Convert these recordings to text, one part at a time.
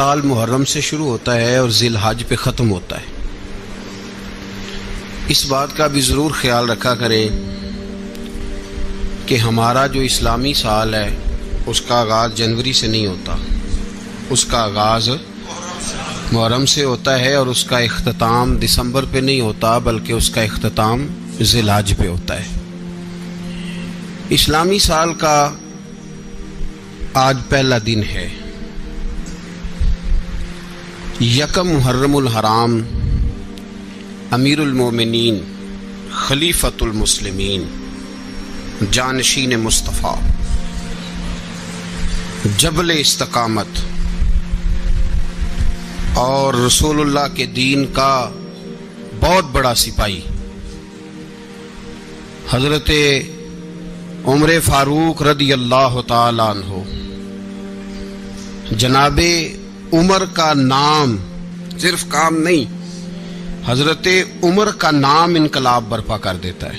سال محرم سے شروع ہوتا ہے اور ذی الحج پہ ختم ہوتا ہے۔ اس بات کا بھی ضرور خیال رکھا کریں کہ ہمارا جو اسلامی سال ہے اس کا آغاز جنوری سے نہیں ہوتا، اس کا آغاز محرم سے ہوتا ہے اور اس کا اختتام دسمبر پہ نہیں ہوتا بلکہ اس کا اختتام ذی الحج پہ ہوتا ہے۔ اسلامی سال کا آج پہلا دن ہے، یکم محرم الحرام، امیر المومنین خلیفۃ المسلمین جانشین مصطفیٰ جبل استقامت اور رسول اللہ کے دین کا بہت بڑا سپاہی حضرت عمر فاروق رضی اللہ تعالی عنہ، جناب عمر کا نام صرف کام نہیں، حضرت عمر کا نام انقلاب برپا کر دیتا ہے۔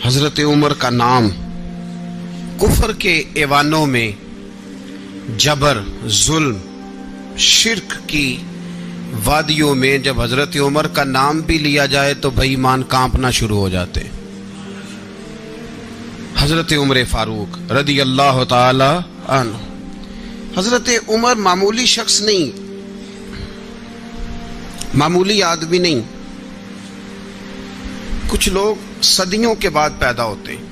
حضرت عمر کا نام کفر کے ایوانوں میں جبر، ظلم، شرک کی وادیوں میں جب حضرت عمر کا نام بھی لیا جائے تو بے ایمان کانپنا شروع ہو جاتے ہیں۔ حضرت عمر فاروق رضی اللہ تعالی عنہ، حضرت عمر معمولی شخص نہیں، معمولی آدمی نہیں۔ کچھ لوگ صدیوں کے بعد پیدا ہوتے ہیں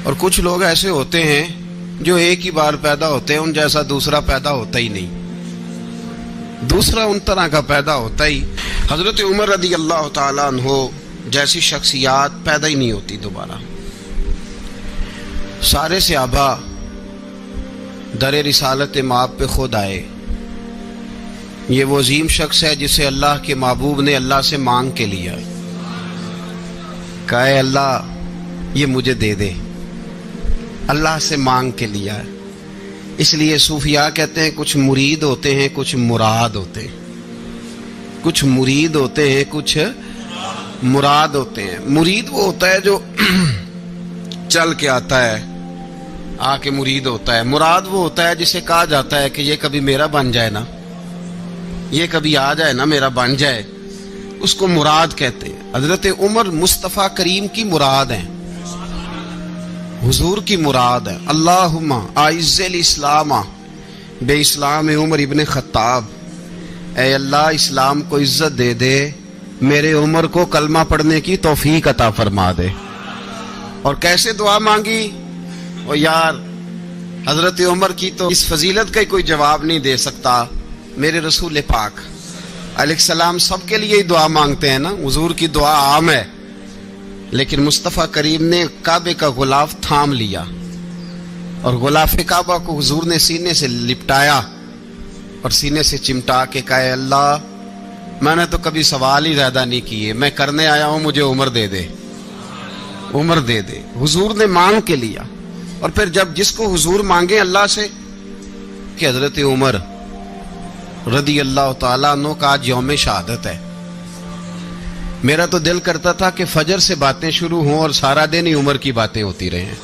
اور کچھ لوگ ایسے ہوتے ہیں جو ایک ہی بار پیدا ہوتے ہیں، ان جیسا دوسرا پیدا ہوتا ہی نہیں، دوسرا ان طرح کا پیدا ہوتا ہی۔ حضرت عمر رضی اللہ تعالی عنہ جیسی شخصیات پیدا ہی نہیں ہوتی دوبارہ۔ سارے صحابہ در رسالت مآب پہ خود آئے۔ یہ وہ عظیم شخص ہے جسے اللہ کے محبوب نے اللہ سے مانگ کے لیا، کہا اے اللہ یہ مجھے دے دے، اللہ سے مانگ کے لیا ہے۔ اس لیے صوفیاء کہتے ہیں کچھ مرید ہوتے ہیں کچھ مراد ہوتے ہیں، کچھ مرید ہوتے ہیں کچھ مراد ہوتے ہیں۔ مرید وہ ہوتا ہے جو چل کے آتا ہے، آ کے مرید ہوتا ہے۔ مراد وہ ہوتا ہے جسے کہا جاتا ہے کہ یہ کبھی میرا بن جائے نا، یہ کبھی آ جائے نا، میرا بن جائے، اس کو مراد کہتے ہیں۔ حضرت عمر مصطفیٰ کریم کی مراد ہیں، حضور کی مراد ہے۔ اللہم اعز الاسلام بے اسلام عمر ابن خطاب، اے اللہ اسلام کو عزت دے دے، میرے عمر کو کلمہ پڑھنے کی توفیق عطا فرما دے۔ اور کیسے دعا مانگی؟ اور یار حضرت عمر کی تو اس فضیلت کا کوئی جواب نہیں دے سکتا۔ میرے رسول پاک علیہ السلام سب کے لیے ہی دعا مانگتے ہیں نا، حضور کی دعا عام ہے، لیکن مصطفیٰ کریم نے کعبے کا غلاف تھام لیا اور غلاف کعبہ کو حضور نے سینے سے لپٹایا اور سینے سے چمٹا کے کہا اے اللہ میں نے تو کبھی سوال ہی زیادہ نہیں کیے، میں کرنے آیا ہوں، مجھے عمر دے دے، عمر دے دے۔ حضور نے مانگ کے لیا۔ اور پھر جب جس کو حضور مانگے اللہ سے کہ حضرت عمر رضی اللہ تعالیٰ عنہ کا آج یوم شہادت ہے، میرا تو دل کرتا تھا کہ فجر سے باتیں شروع ہوں اور سارا دن ہی عمر کی باتیں ہوتی رہیں،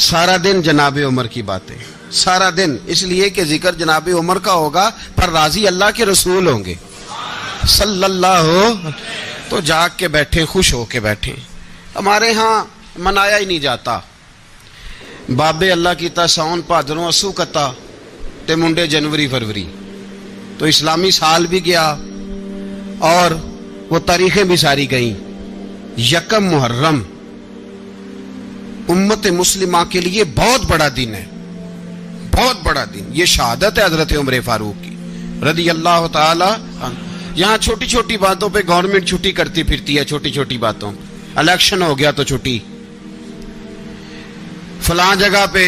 سارا دن جناب عمر کی باتیں، سارا دن، اس لیے کہ ذکر جناب عمر کا ہوگا پر راضی اللہ کے رسول ہوں گے صلی اللہ، تو جاگ کے بیٹھیں، خوش ہو کے بیٹھیں۔ ہمارے ہاں منایا ہی نہیں جاتا، بابے اللہ کی تا ساؤن بھادروں اسو کتا تے منڈے جنوری فروری، تو اسلامی سال بھی گیا اور وہ تاریخیں بھی ساری گئیں۔ یکم محرم امت مسلمہ کے لیے بہت بڑا دن ہے، بہت بڑا دن۔ یہ شہادت ہے حضرت عمر فاروق کی رضی اللہ تعالی عنہ۔ یہاں چھوٹی چھوٹی باتوں پہ گورنمنٹ چھٹی کرتی پھرتی ہے، چھوٹی چھوٹی باتوں، الیکشن ہو گیا تو چھٹی، فلاں جگہ پہ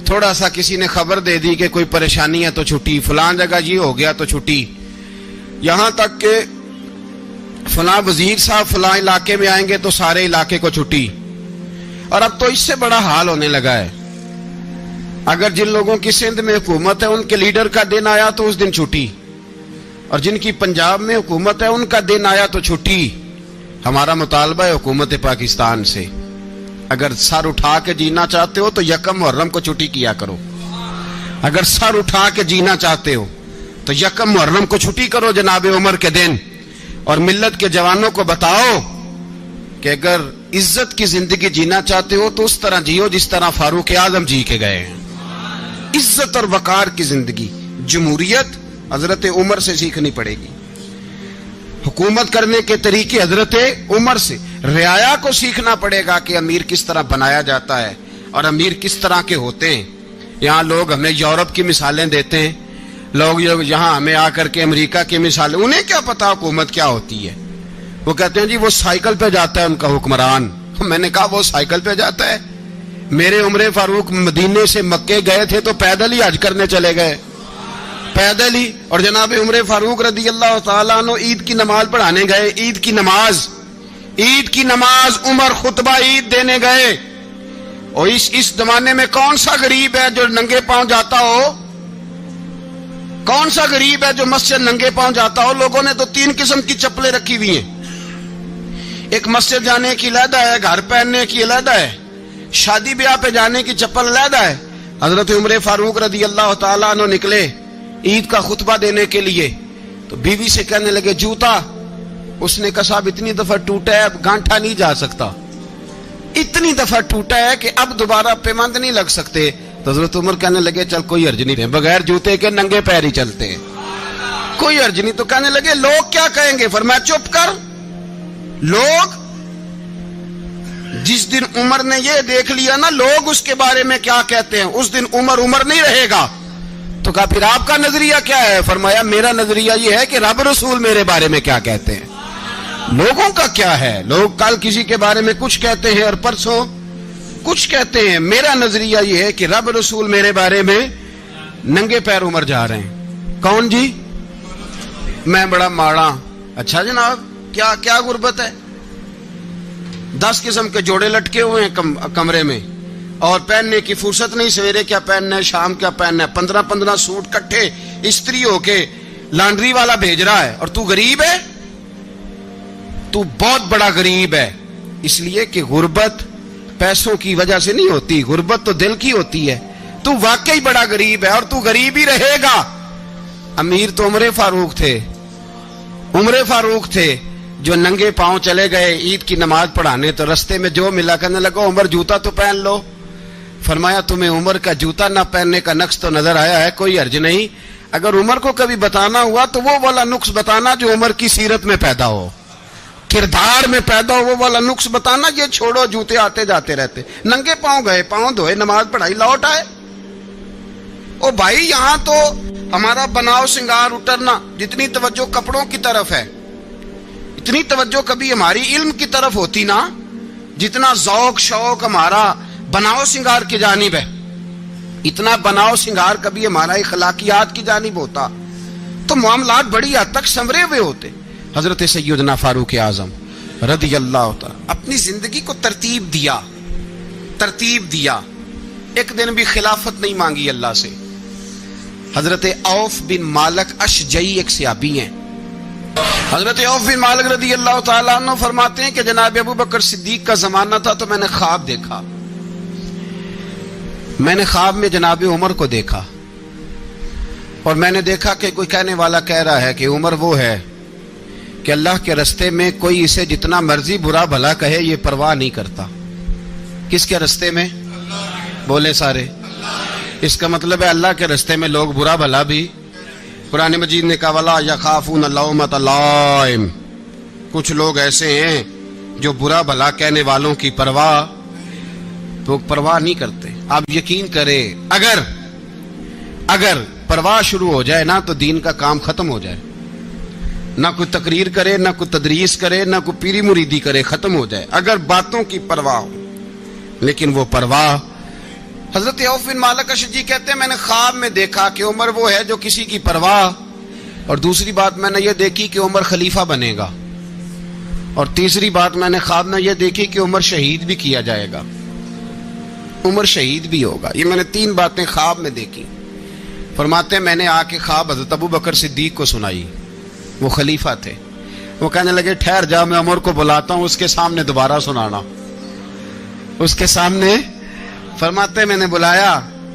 تھوڑا سا کسی نے خبر دے دی کہ کوئی پریشانی ہے تو چھٹی، فلاں جگہ یہ ہو گیا تو چھٹی، یہاں تک کہ فلاں وزیر صاحب فلاں علاقے میں آئیں گے تو سارے علاقے کو چھٹی۔ اور اب تو اس سے بڑا حال ہونے لگا ہے، اگر جن لوگوں کی سندھ میں حکومت ہے ان کے لیڈر کا دن آیا تو اس دن چھٹی، اور جن کی پنجاب میں حکومت ہے ان کا دن آیا تو چھٹی۔ ہمارا مطالبہ ہے حکومت پاکستان سے، اگر سر اٹھا کے جینا چاہتے ہو تو یکم محرم کو چھٹی کیا کرو، اگر سر اٹھا کے جینا چاہتے ہو تو یکم محرم کو چھٹی کرو جناب عمر کے دن، اور ملت کے جوانوں کو بتاؤ کہ اگر عزت کی زندگی جینا چاہتے ہو تو اس طرح جیو جس طرح فاروق اعظم جی کے گئے ہیں۔ عزت اور وقار کی زندگی، جمہوریت حضرت عمر سے سیکھنی پڑے گی، حکومت کرنے کے طریقے حضرت عمر سے، رعایا کو سیکھنا پڑے گا کہ امیر کس طرح بنایا جاتا ہے اور امیر کس طرح کے ہوتے ہیں۔ یہاں لوگ ہمیں یورپ کی مثالیں دیتے ہیں، لوگ یہاں ہمیں آ کر کے امریکہ کی مثالیں، انہیں کیا پتا حکومت کیا ہوتی ہے؟ وہ کہتے ہیں جی وہ سائیکل پہ جاتا ہے ان کا حکمران۔ میں نے کہا وہ سائیکل پہ جاتا ہے؟ میرے عمر فاروق مدینے سے مکے گئے تھے تو پیدل ہی حج کرنے چلے گئے، پیدل ہی۔ اور جناب عمر فاروق رضی اللہ تعالیٰ عنہ عید کی نماز پڑھانے گئے، عید کی نماز عمر خطبہ عید دینے گئے۔ اور اس زمانے میں کون سا غریب ہے جو ننگے پاؤں جاتا ہو؟ کون سا غریب ہے جو مسجد ننگے پاؤں جاتا ہو؟ لوگوں نے تو 3 قسم کی چپلیں رکھی ہوئی ہیں، ایک مسجد جانے کی علیحدہ ہے، گھر پہننے کی علیحدہ ہے، شادی بیاہ پہ جانے کی چپل علیحدہ ہے۔ حضرت عمر فاروق رضی اللہ تعالیٰ عنہ نکلے عید کا خطبہ دینے کے لیے تو بیوی سے کہنے لگے جوتا۔ اس نے کہا صاحب اتنی دفعہ ٹوٹا ہے اب گانٹھا نہیں جا سکتا، اتنی دفعہ ٹوٹا ہے کہ اب دوبارہ پیمند نہیں لگ سکتے۔ تو حضرت عمر کہنے لگے چل کوئی حرج نہیں، رہے بغیر جوتے کے ننگے پیر ہی چلتے ہیں، کوئی حرج نہیں۔ تو کہنے لگے لوگ کیا کہیں گے؟ فرمایا چپ کر، لوگ جس دن عمر نے یہ دیکھ لیا نا لوگ اس کے بارے میں کیا کہتے ہیں، اس دن عمر نہیں رہے گا۔ تو کہا پھر آپ کا نظریہ کیا ہے؟ فرمایا میرا نظریہ یہ ہے کہ رب رسول میرے بارے میں کیا کہتے ہیں، لوگوں کا کیا ہے؟ لوگ کل کسی کے بارے میں کچھ کہتے ہیں اور پرسوں کچھ کہتے ہیں، میرا نظریہ یہ ہے کہ رب رسول میرے بارے میں ننگے پیر عمر جا رہے ہیں۔ کون جی؟ میں بڑا ماڑا۔ اچھا جناب کیا غربت ہے؟ 10 قسم کے جوڑے لٹکے ہوئے ہیں کمرے میں اور پہننے کی فرصت نہیں، سویرے کیا پہننا ہے، شام کیا پہننا ہے، 15 سوٹ کٹھے استری ہو کے لانڈری والا بھیج رہا ہے، اور تو غریب ہے، تو بہت بڑا غریب ہے۔ اس لیے کہ غربت پیسوں کی وجہ سے نہیں ہوتی، غربت تو دل کی ہوتی ہے۔ تو واقعی بڑا غریب ہے اور تو غریب ہی رہے گا۔ امیر تو عمر فاروق تھے جو ننگے پاؤں چلے گئے عید کی نماز پڑھانے، تو رستے میں جو ملا کہنے لگا عمر جوتا تو پہن لو۔ فرمایا تمہیں عمر کا جوتا نہ پہننے کا نقص تو نظر آیا ہے، کوئی حرج نہیں، اگر عمر کو کبھی بتانا ہوا تو وہ والا نقص بتانا جو عمر کی سیرت میں پیدا ہو، کردار میں پیدا ہو، وہ والا نقص بتانا، یہ چھوڑو جوتے آتے جاتے رہتے۔ ننگے پاؤں گئے، پاؤں دھوئے، نماز پڑھائی، لوٹ آئے۔ او بھائی یہاں تو ہمارا بناؤ سنگار اترنا، جتنی توجہ کپڑوں کی طرف ہے اتنی توجہ کبھی ہماری علم کی طرف ہوتی نا، جتنا ذوق شوق ہمارا بناؤ سنگار کی جانب ہے، اتنا بناؤ سنگار کبھی ہمارا اخلاقیات کی جانب ہوتا تو معاملات بڑی حد تک سنورے ہوئے ہوتے۔ حضرت سیدنا فاروق اعظم رضی اللہ تعالی اپنی زندگی کو ترتیب دیا، ایک دن بھی خلافت نہیں مانگی اللہ سے۔ حضرت عوف بن مالک اشجعی ایک صحابی ہیں، حضرت عوف بن مالک رضی اللہ تعالیٰ عنہ فرماتے ہیں کہ جناب ابو بکر صدیق کا زمانہ تھا تو میں نے خواب دیکھا، میں نے خواب میں جناب عمر کو دیکھا، اور میں نے دیکھا کہ کوئی کہنے والا کہہ رہا ہے کہ عمر وہ ہے کہ اللہ کے رستے میں کوئی اسے جتنا مرضی برا بھلا کہے یہ پرواہ نہیں کرتا۔ کس کے رستے میں؟ بولے سارے۔ اس کا مطلب ہے اللہ کے رستے میں لوگ برا بھلا بھی، قرآن مجید نے کہا وَلَا يَخَافُونَ لَوْمَةَ لَائِمٍ، کچھ لوگ ایسے ہیں جو برا بھلا کہنے والوں کی پرواہ نہیں کرتے۔ آپ یقین کریں اگر پرواہ شروع ہو جائے نا تو دین کا کام ختم ہو جائے، نہ کوئی تقریر کرے، نہ کوئی تدریس کرے، نہ کوئی پیری مریدی کرے، ختم ہو جائے اگر باتوں کی پرواہ ہو۔ لیکن وہ پرواہ، حضرت عوف بن مالک اشجعی کہتے ہیں میں نے خواب میں دیکھا کہ عمر وہ ہے جو کسی کی پرواہ، اور دوسری بات میں نے یہ دیکھی کہ عمر خلیفہ بنے گا، اور تیسری بات میں نے خواب میں یہ دیکھی کہ عمر شہید بھی کیا جائے گا، عمر شہید بھی ہوگا۔ یہ میں نے 3 باتیں خواب میں دیکھی۔ فرماتے ہیں میں نے آ کے خواب حضرت ابو بکر صدیق کو سنائی، وہ خلیفہ تھے۔ وہ کہنے لگے ٹھہر جا، میں عمر کو بلاتا ہوں، اس کے سامنے دوبارہ سنانا، اس کے سامنے۔ فرماتے ہیں میں نے بلایا،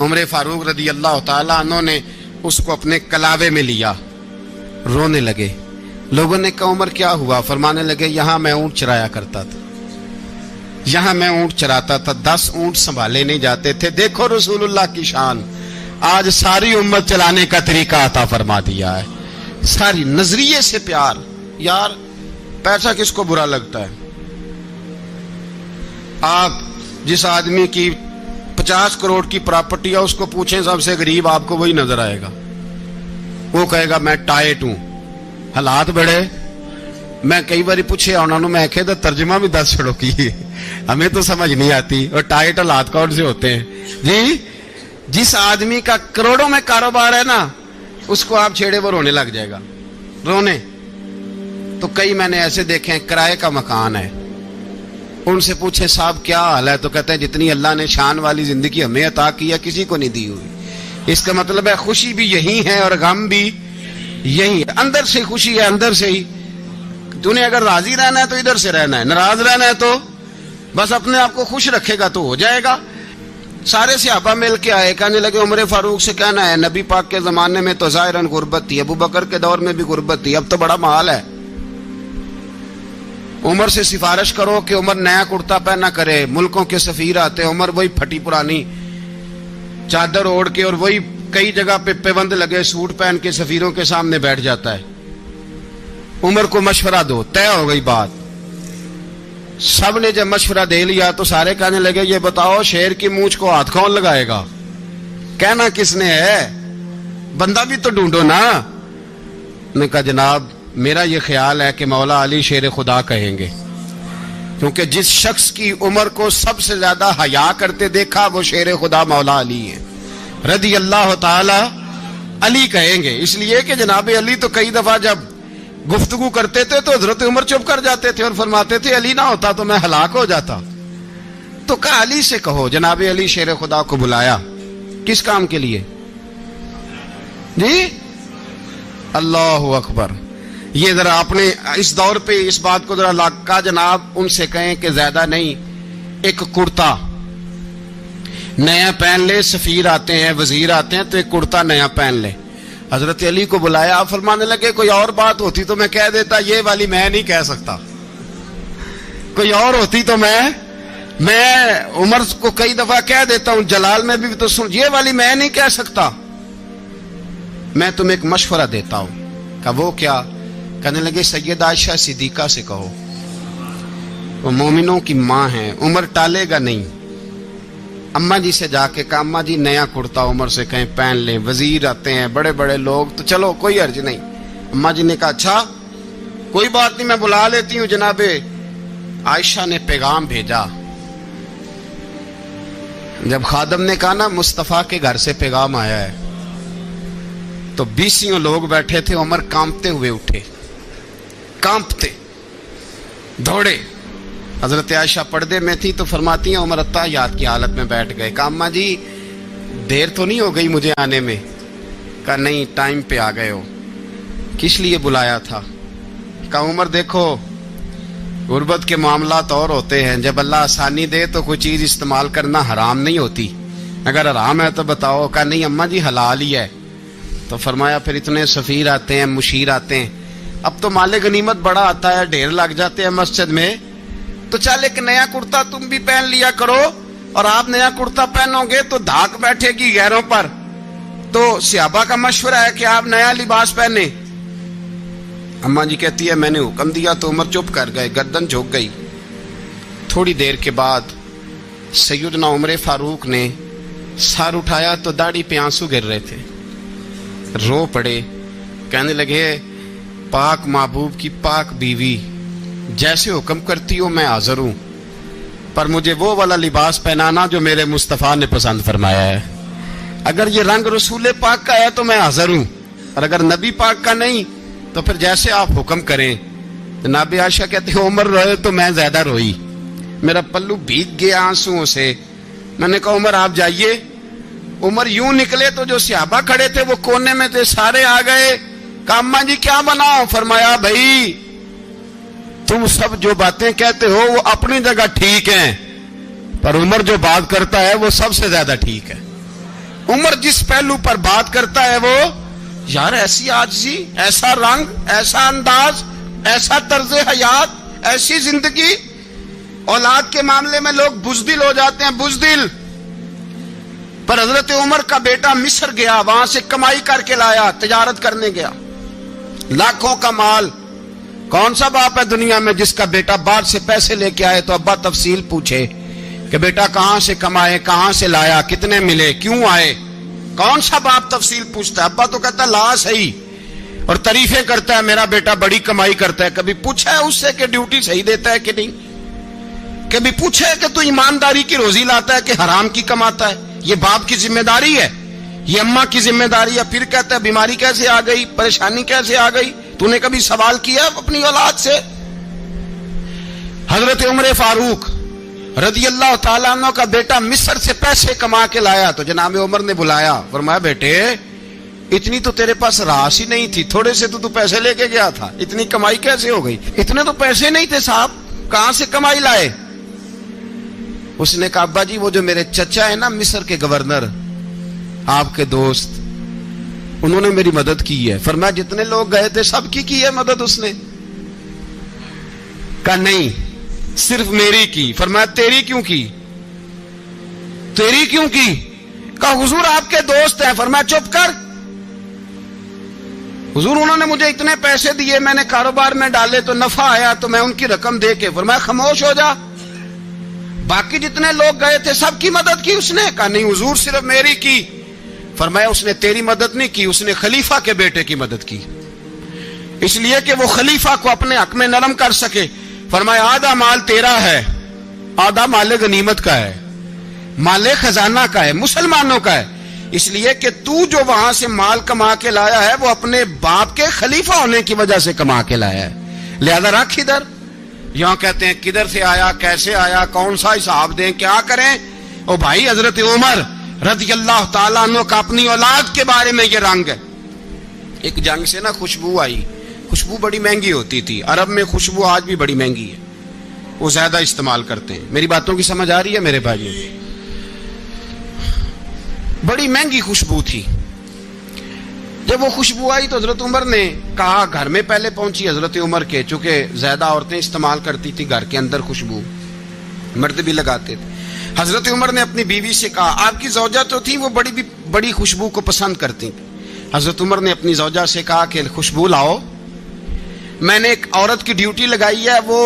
عمر فاروق رضی اللہ تعالیٰ عنہ نے اس کو اپنے کلاوے میں لیا، رونے لگے۔ لوگوں نے کہا عمر کیا ہوا؟ فرمانے لگے یہاں میں اونٹ چرایا کرتا تھا، یہاں میں اونٹ چراتا تھا، 10 اونٹ سنبھالے نہیں جاتے تھے۔ دیکھو رسول اللہ کی شان، آج ساری امت چلانے کا طریقہ عطا فرما دیا ہے، ساری نظریے سے پیار۔ یار پیسہ کس کو برا لگتا ہے؟ آپ جس آدمی کی 50 کروڑ کی پراپرٹی ہے اس کو پوچھیں سب سے غریب، آپ کو وہی نظر آئے گا۔ وہ کہے گا میں ٹائٹ ہوں، حالات بڑے۔ میں کئی بار پوچھے انہوں نے، میں کہے تو ترجمہ بھی 10 چھڑوں کی، ہمیں تو سمجھ نہیں آتی، اور ٹائٹ حالات کون سے ہوتے ہیں جی؟ جس آدمی کا کروڑوں میں کاروبار ہے نا، اس کو آپ چھیڑے وہ رونے لگ جائے گا، رونے۔ تو کئی میں نے ایسے دیکھے ہیں کرائے کا مکان ہے، ان سے پوچھے صاحب کیا حال ہے، تو کہتے ہیں جتنی اللہ نے شان والی زندگی ہمیں عطا کی ہے کسی کو نہیں دی ہوئی۔ اس کا مطلب ہے خوشی بھی یہی ہے اور غم بھی یہی ہے، اندر سے خوشی ہے، اندر سے ہی۔ تو نے اگر راضی رہنا ہے تو ادھر سے رہنا ہے، ناراض رہنا ہے تو بس اپنے آپ کو خوش رکھے گا تو ہو جائے گا۔ سارے صحابہ مل کے آئے، کہنے لگے عمر فاروق سے کہنا ہے نبی پاک کے زمانے میں تو ظاہراً غربت تھی، ابو بکر کے دور میں بھی غربت تھی، اب تو بڑا محال ہے۔ عمر سے سفارش کرو کہ عمر نیا کرتا پہنا کرے۔ ملکوں کے سفیر آتے، عمر وہی پھٹی پرانی چادر اوڑھ کے اور وہی کئی جگہ پہ پیوند لگے سوٹ پہن کے سفیروں کے سامنے بیٹھ جاتا ہے۔ عمر کو مشورہ دو، طے ہو گئی بات۔ سب نے جب مشورہ دے لیا تو سارے کہنے لگے یہ بتاؤ شیر کی مونچھ کو ہاتھ کون لگائے گا؟ کہنا کس نے ہے؟ بندہ بھی تو ڈھونڈو نا۔ نے کہا جناب میرا یہ خیال ہے کہ مولا علی شیر خدا کہیں گے، کیونکہ جس شخص کی عمر کو سب سے زیادہ حیا کرتے دیکھا وہ شیر خدا مولا علی ہے رضی اللہ تعالی علی کہیں گے۔ اس لیے کہ جناب علی تو کئی دفعہ جب گفتگو کرتے تھے تو حضرت عمر چپ کر جاتے تھے اور فرماتے تھے علی نہ ہوتا تو میں ہلاک ہو جاتا۔ تو کہا علی سے کہو۔ جناب علی شیر خدا کو بلایا، کس کام کے لیے جی؟ اللہ اکبر۔ یہ ذرا آپ نے اس دور پہ اس بات کو ذرا لاکا جناب ان سے کہیں کہ زیادہ نہیں، ایک کرتا نیا پہن لے، سفیر آتے ہیں وزیر آتے ہیں تو ایک کرتا نیا پہن لے۔ حضرت علی کو بلایا، آپ فرمانے لگے کوئی اور بات ہوتی تو میں کہہ دیتا، یہ والی میں نہیں کہہ سکتا۔ کوئی اور ہوتی تو میں عمر کو کئی دفعہ کہہ دیتا ہوں، جلال میں بھی تو سن، یہ والی میں نہیں کہہ سکتا۔ میں تمہیں ایک مشورہ دیتا ہوں۔ کہ وہ کیا؟ کہنے لگے سید عائشہ صدیقہ سے کہو، وہ مومنوں کی ماں ہیں، عمر ٹالے گا نہیں۔ اماں جی سے جا کے کہا اماں جی نیا کرتا عمر سے کہیں پہن لیں، وزیر آتے ہیں بڑے بڑے لوگ تو چلو کوئی حرج نہیں۔ اماں جی نے کہا اچھا کوئی بات نہیں میں بلا لیتی ہوں۔ جناب عائشہ نے پیغام بھیجا، جب خادم نے کہا نا مصطفیٰ کے گھر سے پیغام آیا ہے تو 20 لوگ بیٹھے تھے، عمر کانپتے ہوئے اٹھے، کانپتے دوڑے۔ حضرت عائشہ پردے میں تھی تو فرماتی ہیں عمر اتحیات کی حالت میں بیٹھ گئے۔ کہا اماں جی دیر تو نہیں ہو گئی مجھے آنے میں؟ کہا نہیں ٹائم پہ آ گئے ہو۔ کس لیے بلایا تھا؟ کہا عمر دیکھو غربت کے معاملات اور ہوتے ہیں، جب اللہ آسانی دے تو کوئی چیز استعمال کرنا حرام نہیں ہوتی، اگر حرام ہے تو بتاؤ۔ کہا نہیں اماں جی حلال ہی ہے۔ تو فرمایا پھر اتنے سفیر آتے ہیں مشیر آتے ہیں، اب تو مال غنیمت بڑا آتا ہے، ڈھیر لگ جاتے ہیں مسجد میں، تو چل ایک نیا کرتا تم بھی پہن لیا کرو، اور آپ نیا کرتا پہنو گے تو دھاک بیٹھے گی غیروں پر۔ تو صحابہ کا مشورہ ہے کہ آپ نیا لباس پہنے۔ اماں جی کہتی ہے میں نے حکم دیا تو عمر چپ کر گئے، گردن جھک گئی۔ تھوڑی دیر کے بعد سیدنا عمر فاروق نے سر اٹھایا تو داڑھی پہ آنسو گر رہے تھے، رو پڑے، کہنے لگے پاک محبوب کی پاک بیوی جیسے حکم کرتی ہو میں حاضر ہوں، پر مجھے وہ والا لباس پہنانا جو میرے مصطفیٰ نے پسند فرمایا ہے۔ اگر یہ رنگ رسول پاک کا ہے تو میں حاضر ہوں، اور اگر نبی پاک کا نہیں تو پھر جیسے آپ حکم کریں۔ جناب عائشہ کہتے ہیں عمر روئے تو میں زیادہ روئی، میرا پلو بھیگ گیا آنسوؤں سے۔ میں نے کہا عمر آپ جائیے۔ عمر یوں نکلے تو جو صحابہ کھڑے تھے وہ کونے میں تھے، سارے آ گئے۔ کہا اماں جی کیا بناؤ؟ فرمایا بھائی تم سب جو باتیں کہتے ہو وہ اپنی جگہ ٹھیک ہیں، پر عمر جو بات کرتا ہے وہ سب سے زیادہ ٹھیک ہے۔ عمر جس پہلو پر بات کرتا ہے وہ یار ایسی عاجزی، ایسا رنگ، ایسا انداز، ایسا طرز حیات، ایسی زندگی. اولاد کے معاملے میں لوگ بزدل ہو جاتے ہیں، بزدل. پر حضرت عمر کا بیٹا مصر گیا، وہاں سے کمائی کر کے لایا، تجارت کرنے گیا، لاکھوں کا مال. کون سا باپ ہے دنیا میں جس کا بیٹا باہر سے پیسے لے کے آئے تو ابا تفصیل پوچھے کہ بیٹا کہاں سے کمائے، کہاں سے لایا، کتنے ملے، کیوں آئے؟ کون سا باپ تفصیل پوچھتا ہے؟ ابا تو کہتا ہے لا صحیح، اور تعریفیں کرتا ہے میرا بیٹا بڑی کمائی کرتا ہے. کبھی پوچھا ہے اس سے کہ ڈیوٹی صحیح دیتا ہے کہ نہیں؟ کبھی پوچھا ہے کہ تو ایمانداری کی روزی لاتا ہے کہ حرام کی کماتا ہے؟ یہ باپ کی ذمہ داری ہے، یہ اماں کی ذمہ داری ہے. پھر کہتا ہے بیماری کیسے آ گئی، پریشانی کیسے آ گئی؟ تو نے کبھی سوال کیا اپنی اولاد سے؟ حضرت عمر فاروق رضی اللہ تعالیٰ عنہ کا بیٹا مصر سے پیسے کما کے لایا تو جناب عمر نے بلایا، فرمایا بیٹے اتنی تو تیرے پاس راس ہی نہیں تھی، تھوڑے سے تو پیسے لے کے گیا تھا، اتنی کمائی کیسے ہو گئی؟ اتنے تو پیسے نہیں تھے صاحب، کہاں سے کمائی لائے؟ اس نے کہا ابا جی وہ جو میرے چچا ہے نا مصر کے گورنر، آپ کے دوست، انہوں نے میری مدد کی ہے. فرمایا جتنے لوگ گئے تھے سب کی ہے مدد اس نے؟ کہا نہیں صرف میری کی. فرمایا تیری کیوں کی؟ تیری کیوں کی؟ کہا حضور آپ کے دوست ہیں. فرمایا چپ کر حضور انہوں نے مجھے اتنے پیسے دیے، میں نے کاروبار میں ڈالے تو نفع آیا تو میں ان کی رقم دے کے. فرمایا خاموش ہو جا، باقی جتنے لوگ گئے تھے سب کی مدد کی اس نے؟ کہا نہیں حضور صرف میری کی. فرمایا اس نے تیری مدد نہیں کی، اس نے خلیفہ کے بیٹے کی مدد کی، اس لیے کہ وہ خلیفہ کو اپنے حق میں نرم کر سکے. فرمایا آدھا مال تیرا ہے، آدھا مال غنیمت کا ہے، مال خزانہ کا ہے، مسلمانوں کا ہے، اس لیے کہ تو جو وہاں سے مال کما کے لایا ہے وہ اپنے باپ کے خلیفہ ہونے کی وجہ سے کما کے لایا ہے، لہذا رکھ ادھر. یہاں کہتے ہیں کدھر سے آیا، کیسے آیا، کون سا حساب دیں، کیا کریں؟ او بھائی حضرت عمر رضی اللہ تعالیٰ عنہ کا اپنی اولاد کے بارے میں یہ رنگ ہے. ایک جنگ سے نا خوشبو آئی، خوشبو بڑی مہنگی ہوتی تھی، عرب میں خوشبو آج بھی بڑی مہنگی ہے، وہ زیادہ استعمال کرتے ہیں. میری باتوں کی سمجھ آ رہی ہے میرے بھائیوں؟ بڑی مہنگی خوشبو تھی. جب وہ خوشبو آئی تو حضرت عمر نے کہا، گھر میں پہلے پہنچی حضرت عمر کے، چونکہ زیادہ عورتیں استعمال کرتی تھی گھر کے اندر خوشبو، مرد بھی لگاتے تھے. حضرت عمر نے اپنی بیوی سے کہا، آپ کی زوجہ تو تھی وہ بڑی خوشبو کو پسند کرتی تھی. حضرت عمر نے اپنی زوجہ سے کہا کہ خوشبو لاؤ، میں نے ایک عورت کی ڈیوٹی لگائی ہے، وہ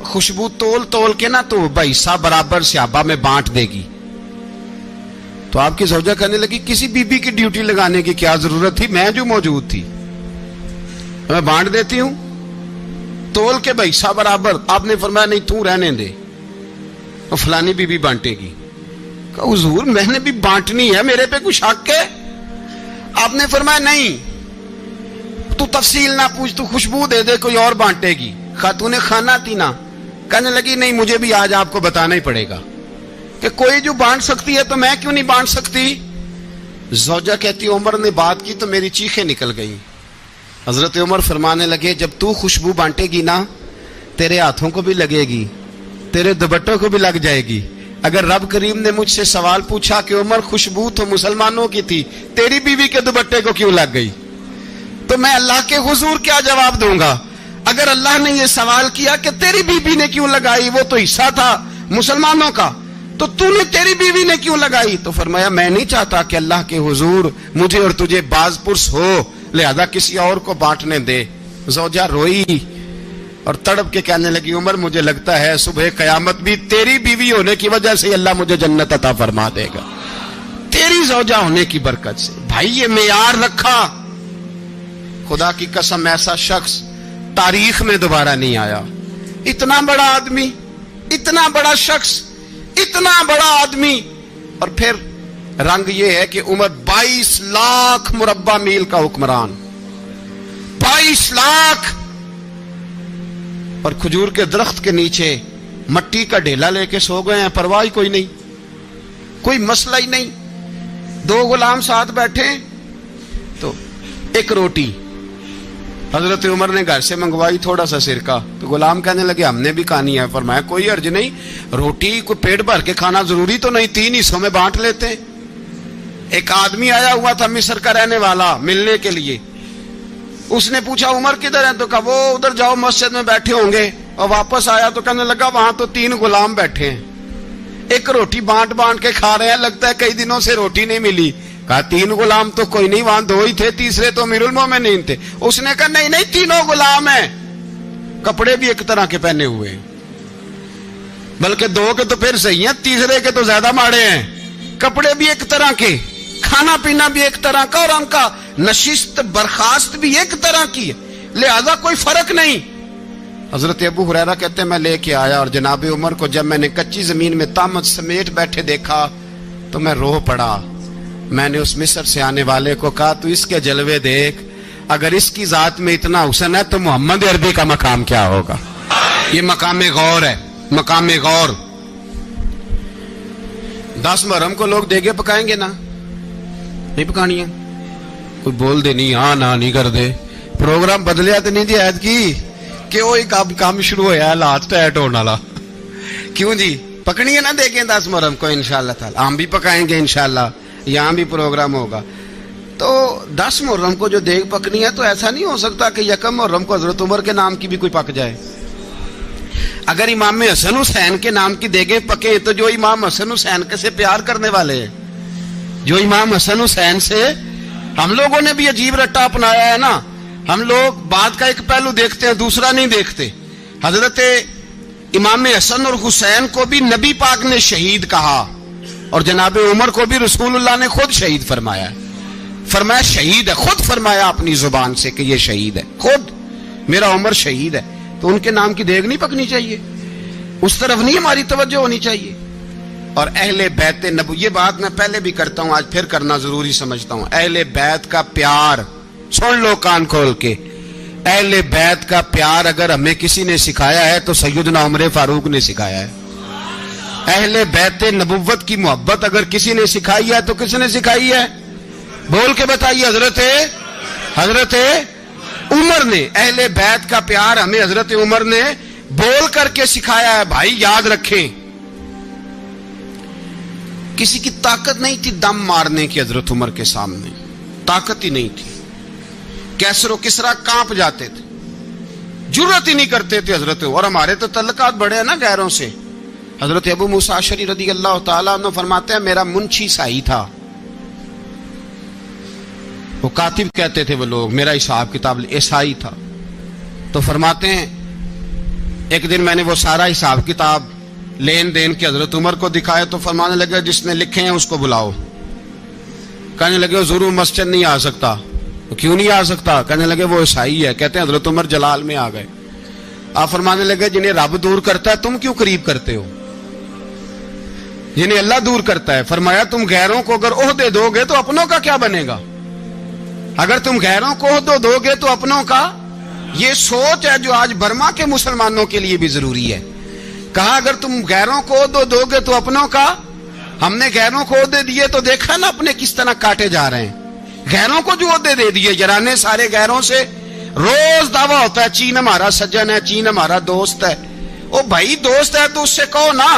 خوشبو تول کے نا تو حصہ برابر صحابہ میں بانٹ دے گی. تو آپ کی زوجہ کہنے لگی کسی بی بی کی ڈیوٹی لگانے کی کیا ضرورت تھی، میں جو موجود تھی میں بانٹ دیتی ہوں تول کے حصہ برابر. آپ نے فرمایا نہیں تو رہنے دے، اور فلانی بی بی بانٹے گی. کہا حضور میں نے بھی بانٹنی ہے، میرے پہ کچھ حق ہے؟ آپ نے فرمایا نہیں تو تفصیل نہ پوچھ، تو خوشبو دے دے، کوئی اور بانٹے گی. خاتون خانہ تھی نا، کہنے لگی نہیں مجھے بھی آج آپ کو بتانا ہی پڑے گا کہ کوئی جو بانٹ سکتی ہے تو میں کیوں نہیں بانٹ سکتی؟ زوجہ کہتی عمر نے بات کی تو میری چیخیں نکل گئیں. حضرت عمر فرمانے لگے جب تو خوشبو بانٹے گی نا تیرے ہاتھوں کو بھی لگے گی، تیرے دوپٹوں کو بھی لگ جائے گی. اگر رب کریم نے مجھ سے سوال پوچھا کہ عمر خوشبو تو مسلمانوں کی تھی، تیری بیوی کے دوپٹے کو کیوں لگ گئی، تو میں اللہ کے حضور کیا جواب دوں گا؟ اگر اللہ نے یہ سوال کیا کہ تیری بیوی نے کیوں لگائی، وہ تو حصہ تھا مسلمانوں کا، تو نے تیری بیوی نے کیوں لگائی؟ تو فرمایا میں نہیں چاہتا کہ اللہ کے حضور مجھے اور تجھے باز پرس ہو، لہذا کسی اور کو بانٹنے دے. زوجہ روئی اور تڑپ کے کہنے لگی عمر مجھے لگتا ہے صبح قیامت بھی تیری بیوی ہونے کی وجہ سے اللہ مجھے جنت عطا فرما دے گا، تیری زوجہ ہونے کی برکت سے. بھائی یہ معیار رکھا، خدا کی قسم ایسا شخص تاریخ میں دوبارہ نہیں آیا. اتنا بڑا آدمی، اتنا بڑا شخص، اتنا بڑا آدمی، اور پھر رنگ یہ ہے کہ عمر 22 لاکھ مربع میل کا حکمران، 22 لاکھ، اور کھجور کے درخت کے نیچے مٹی کا ڈھیلا لے کے سو گئے ہیں، پرواہ کوئی نہیں، کوئی مسئلہ ہی نہیں. 2 غلام ساتھ بیٹھے تو ایک روٹی حضرت عمر نے گھر سے منگوائی، تھوڑا سا سرکہ، تو غلام کہنے لگے ہم نے بھی کھانی ہے. فرمایا کوئی حرج نہیں، روٹی کو پیٹ بھر کے کھانا ضروری تو نہیں، 3 حصوں میں بانٹ لیتے ہیں. ایک آدمی آیا ہوا تھا مصر کا رہنے والا ملنے کے لیے. اس نے پوچھا عمر کدھر ہے؟ تو کہا وہ ادھر جاؤ مسجد میں بیٹھے ہوں گے. اور واپس آیا تو کہنے لگا وہاں تو 3 غلام بیٹھے ہیں, ایک روٹی بانٹ بانٹ کے کھا رہے ہیں, لگتا ہے کئی دنوں سے روٹی نہیں ملی. کہا 3 غلام تو کوئی نہیں, وہاں 2 ہی تھے, تیسرے تو امیر المومنین تھے. اس نے کہا نہیں 3 غلام ہیں, کپڑے بھی ایک طرح کے پہنے ہوئے, بلکہ 2 کے تو پھر صحیح ہیں, تیسرے کے تو زیادہ ماڑے ہیں. کپڑے بھی ایک طرح کے, کھانا پینا بھی ایک طرح کا, اور ان کا نشست برخاست بھی ایک طرح کی ہے, لہذا کوئی فرق نہیں. حضرت ابو ہریرہ کہتے ہیں میں لے کے آیا, اور جناب عمر کو جب میں نے کچی زمین میں تامت سمیٹ بیٹھے دیکھا تو میں رو پڑا. میں نے اس مصر سے آنے والے کو کہا تو اس کے جلوے دیکھ, اگر اس کی ذات میں اتنا حسن ہے تو محمد عربی کا مقام کیا ہوگا. یہ مقام غور ہے, مقام غور. 10 محرم کو لوگ دیگے پکائیں گے نا, نہیں پکانی ہے, کوئی بول دے نہیں, ہاں نہ نہیں کر دے. پروگرام بدلیا تو نہیں دی عید کی کہ وہی کام شروع ہوا ہے لاسٹ ایٹ ہونے والا. کیوں جی, پکنی ہے نا دیکھیں 10 محرم کو انشاءاللہ تعالی, ہم بھی پکائیں گے انشاءاللہ, یہاں بھی پروگرام ہوگا. تو 10 محرم کو جو دیگ پکنی ہے تو ایسا نہیں ہو سکتا کہ 1 محرم کو حضرت عمر کے نام کی بھی کوئی پک جائے. اگر امام حسن حسین کے نام کی دیگیں پکے تو جو امام حسن حسین کے سے پیار کرنے والے ہیں, جو امام حسن حسین سے, ہم لوگوں نے بھی عجیب رٹا اپنایا ہے نا. ہم لوگ بات کا ایک پہلو دیکھتے ہیں, دوسرا نہیں دیکھتے. حضرت امام حسن اور حسین کو بھی نبی پاک نے شہید کہا, اور جناب عمر کو بھی رسول اللہ نے خود شہید فرمایا. فرمایا شہید ہے, خود فرمایا اپنی زبان سے کہ یہ شہید ہے, خود میرا عمر شہید ہے. تو ان کے نام کی دیگ نہیں پکنی چاہیے, اس طرف نہیں ہماری توجہ ہونی چاہیے. اور اہل بیت نبو, یہ بات میں پہلے بھی کرتا ہوں, آج پھر کرنا ضروری سمجھتا ہوں. اہل بیت کا پیار سن لو کان کھول کے, اہل بیت کا پیار اگر ہمیں کسی نے سکھایا ہے تو سیدنا عمر فاروق نے سکھایا ہے. اہل بیت نبوت کی محبت اگر کسی نے سکھائی ہے تو کس نے سکھائی ہے؟ بول کے بتائیے. حضرت عمر نے. اہل بیت کا پیار ہمیں حضرت عمر نے بول کر کے سکھایا ہے. بھائی یاد رکھیں, کسی کی طاقت نہیں تھی دم مارنے کی حضرت عمر کے سامنے, طاقت ہی نہیں تھی. کیسر و کسرا کانپ جاتے تھے, جرت ہی نہیں کرتے تھے حضرت. اور ہمارے تو تعلقات بڑے ہیں نا غیروں سے. حضرت ابو موسیٰ اشعری رضی اللہ تعالیٰ عنہ فرماتے ہیں میرا منشی سائی تھا, وہ کاتب کہتے تھے وہ لوگ, میرا حساب کتاب عیسائی تھا. تو فرماتے ہیں ایک دن میں نے وہ سارا حساب کتاب لین دین کے حضرت عمر کو دکھایا تو فرمانے لگے جس نے لکھے ہیں اس کو بلاؤ. کہنے لگے حضور مسجد نہیں آ سکتا. کیوں نہیں آ سکتا؟ کہنے لگے وہ عیسائی ہے. کہتے ہیں حضرت عمر جلال میں آ گئے. آپ فرمانے لگے جنہیں رب دور کرتا ہے تم کیوں قریب کرتے ہو؟ جنہیں اللہ دور کرتا ہے. فرمایا تم غیروں کو اگر عہدے دو گے تو اپنوں کا کیا بنے گا؟ اگر تم غیروں کو عہدے دو گے تو اپنوں کا. یہ سوچ ہے جو آج برما کے مسلمانوں کے لیے بھی ضروری ہے. کہا اگر تم غیروں کو عہدے دو گے تو اپنوں کا. ہم نے غیروں کو عہدے دیے تو دیکھا نا اپنے کس طرح کاٹے جا رہے ہیں. غیروں کو جو عہدے دے دیے جرانے سارے غیروں سے. روز دعویٰ ہوتا ہے چین ہمارا سجن ہے, چین ہمارا دوست ہے. او بھائی دوست ہے تو اس سے کہو نا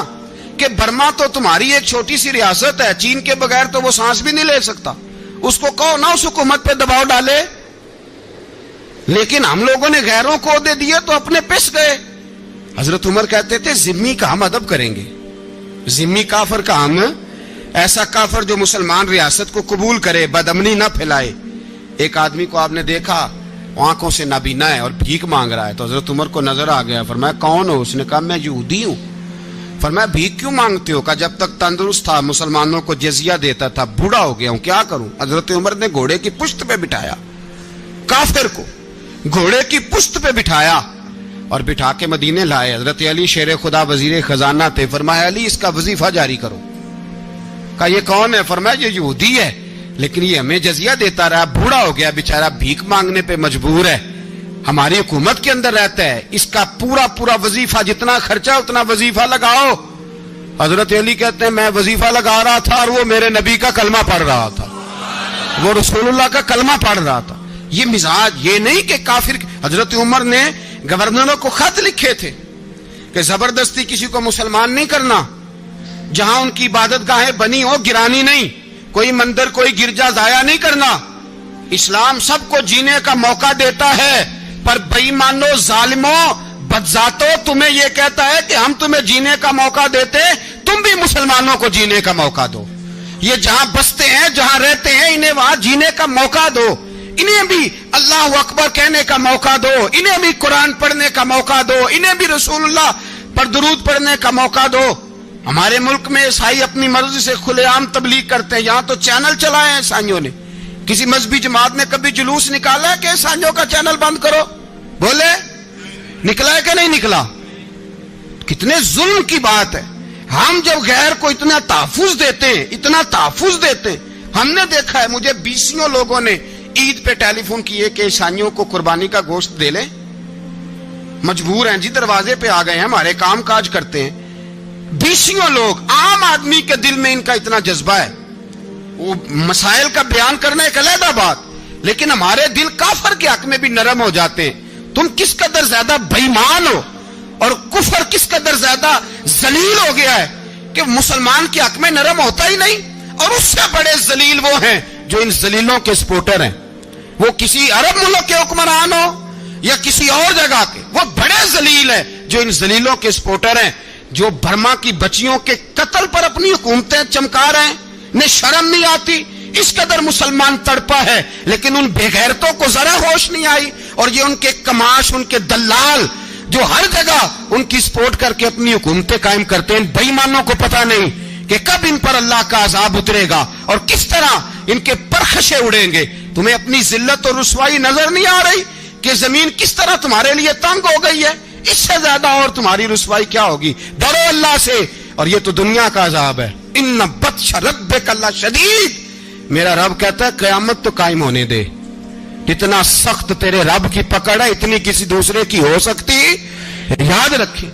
کہ برما تو تمہاری ایک چھوٹی سی ریاست ہے, چین کے بغیر تو وہ سانس بھی نہیں لے سکتا. اس کو کہو نا اس حکومت پہ دباؤ ڈالے. لیکن ہم لوگوں نے غیروں کو عہدے دیے تو اپنے پس گئے. حضرت عمر کہتے تھے ذمی کا ہم ادب کریں گے, ذمی کافر کا ہم, ایسا کافر جو مسلمان ریاست کو قبول کرے, بدامنی نہ پھیلائے. ایک آدمی کو آپ نے دیکھا آنکھوں سے نابینا ہے اور بھیک مانگ رہا ہے, تو حضرت عمر کو نظر آ گیا. فرمایا کون ہو؟ اس نے کہا میں یہودی ہوں. فرمایا بھیک کیوں مانگتے ہو؟ کہا جب تک تندرست تھا مسلمانوں کو جزیہ دیتا تھا, بوڑھا ہو گیا ہوں کیا کروں. حضرت عمر نے گھوڑے کی پشت پہ بٹھایا کافر کو, گھوڑے کی پشت پہ بٹھایا اور بٹھا کے مدینے لائے. حضرت علی شیر خدا وزیر خزانہ تھے. فرمایا علی اس کا وظیفہ جاری کرو. کہا یہ کون ہے؟ فرمایا یہ یہودی ہے لیکن یہ ہمیں جزیہ دیتا رہا, بوڑھا ہو گیا بیچارہ, بھیک مانگنے پہ مجبور ہے, ہماری حکومت کے اندر رہتا ہے, اس کا پورا وظیفہ جتنا خرچہ اتنا وظیفہ لگاؤ. حضرت علی کہتے ہیں میں وظیفہ لگا رہا تھا اور وہ میرے نبی کا کلمہ پڑھ رہا تھا, وہ رسول اللہ کا کلمہ پڑھ رہا تھا. یہ مزاج, یہ نہیں کہ کافر. حضرت عمر نے گورنروں کو خط لکھے تھے کہ زبردستی کسی کو مسلمان نہیں کرنا, جہاں ان کی عبادت گاہیں بنی ہو گرانی نہیں, کوئی مندر کوئی گرجا ضائع نہیں کرنا. اسلام سب کو جینے کا موقع دیتا ہے، پر بے ایمانو ظالموں بدذاتوں تمہیں یہ کہتا ہے کہ ہم تمہیں جینے کا موقع دیتے، تم بھی مسلمانوں کو جینے کا موقع دو. یہ جہاں بستے ہیں جہاں رہتے ہیں انہیں وہاں جینے کا موقع دو، انہیں بھی اللہ اکبر کہنے کا موقع دو، انہیں بھی قرآن پڑھنے کا موقع دو، انہیں بھی رسول اللہ پر درود پڑھنے کا موقع دو. ہمارے ملک میں عیسائی اپنی مرضی سے کھلے عام تبلیغ کرتے ہیں. یہاں تو چینل چلائے ہیں عیسائیوں نے. کسی مذہبی جماعت نے کبھی جلوس نکالا ہے کہ عیسائیوں کا چینل بند کرو؟ بولے نکلا ہے کہ نہیں نکلا؟ کتنے ظلم کی بات ہے. ہم جب غیر کو اتنا تحفظ دیتے ہیں، اتنا تحفظ دیتے ہیں. ہم نے دیکھا ہے، مجھے بیسیوں لوگوں نے عید پہ ٹیلی فون کیے کہ عیسائیوں کو قربانی کا گوشت دے لیں. مجبور ہیں جی، دروازے پہ آ گئے ہیں، ہمارے کام کاج کرتے ہیں. بیسیوں لوگ، عام آدمی کے دل میں ان کا اتنا جذبہ ہے. وہ مسائل کا بیان کرنا ایک علیحدہ بات، لیکن ہمارے دل کافر کے حق میں بھی نرم ہو جاتے ہیں. تم کس قدر زیادہ بے ایمان ہو اور کفر کس قدر زیادہ ذلیل ہو گیا ہے کہ مسلمان کے حق میں نرم ہوتا ہی نہیں. اور اس سے بڑے ذلیل وہ ہیں جو ان ذلیلوں کے سپورٹر ہیں. وہ کسی عرب ملک کے حکمران ہو یا کسی اور جگہ کے، وہ بڑے ذلیل ہیں جو ان ذلیلوں کے سپورٹر ہیں، جو برما کی بچیوں کے قتل پر اپنی حکومتیں چمکا رہے ہیں. انہیں شرم نہیں آتی. اس قدر مسلمان تڑپا ہے، لیکن ان بے غیرتوں کو ذرا ہوش نہیں آئی. اور یہ ان کے کماش، ان کے دلال جو ہر جگہ ان کی سپورٹ کر کے اپنی حکومتیں قائم کرتے ہیں، بے ایمانوں کو پتہ نہیں کہ کب ان پر اللہ کا عذاب اترے گا اور کس طرح ان کے پرخشے اڑیں گے. تمہیں اپنی ذلت اور رسوائی نظر نہیں آ رہی کہ زمین کس طرح تمہارے لیے تنگ ہو گئی ہے؟ اس سے زیادہ اور تمہاری رسوائی کیا ہوگی؟ ڈرو اللہ سے. اور یہ تو دنیا کا عذاب ہے. ان بطش ربک لشدید. میرا رب کہتا ہے قیامت تو قائم ہونے دے. اتنا سخت تیرے رب کی پکڑ ہے، اتنی کسی دوسرے کی ہو سکتی؟ یاد رکھیں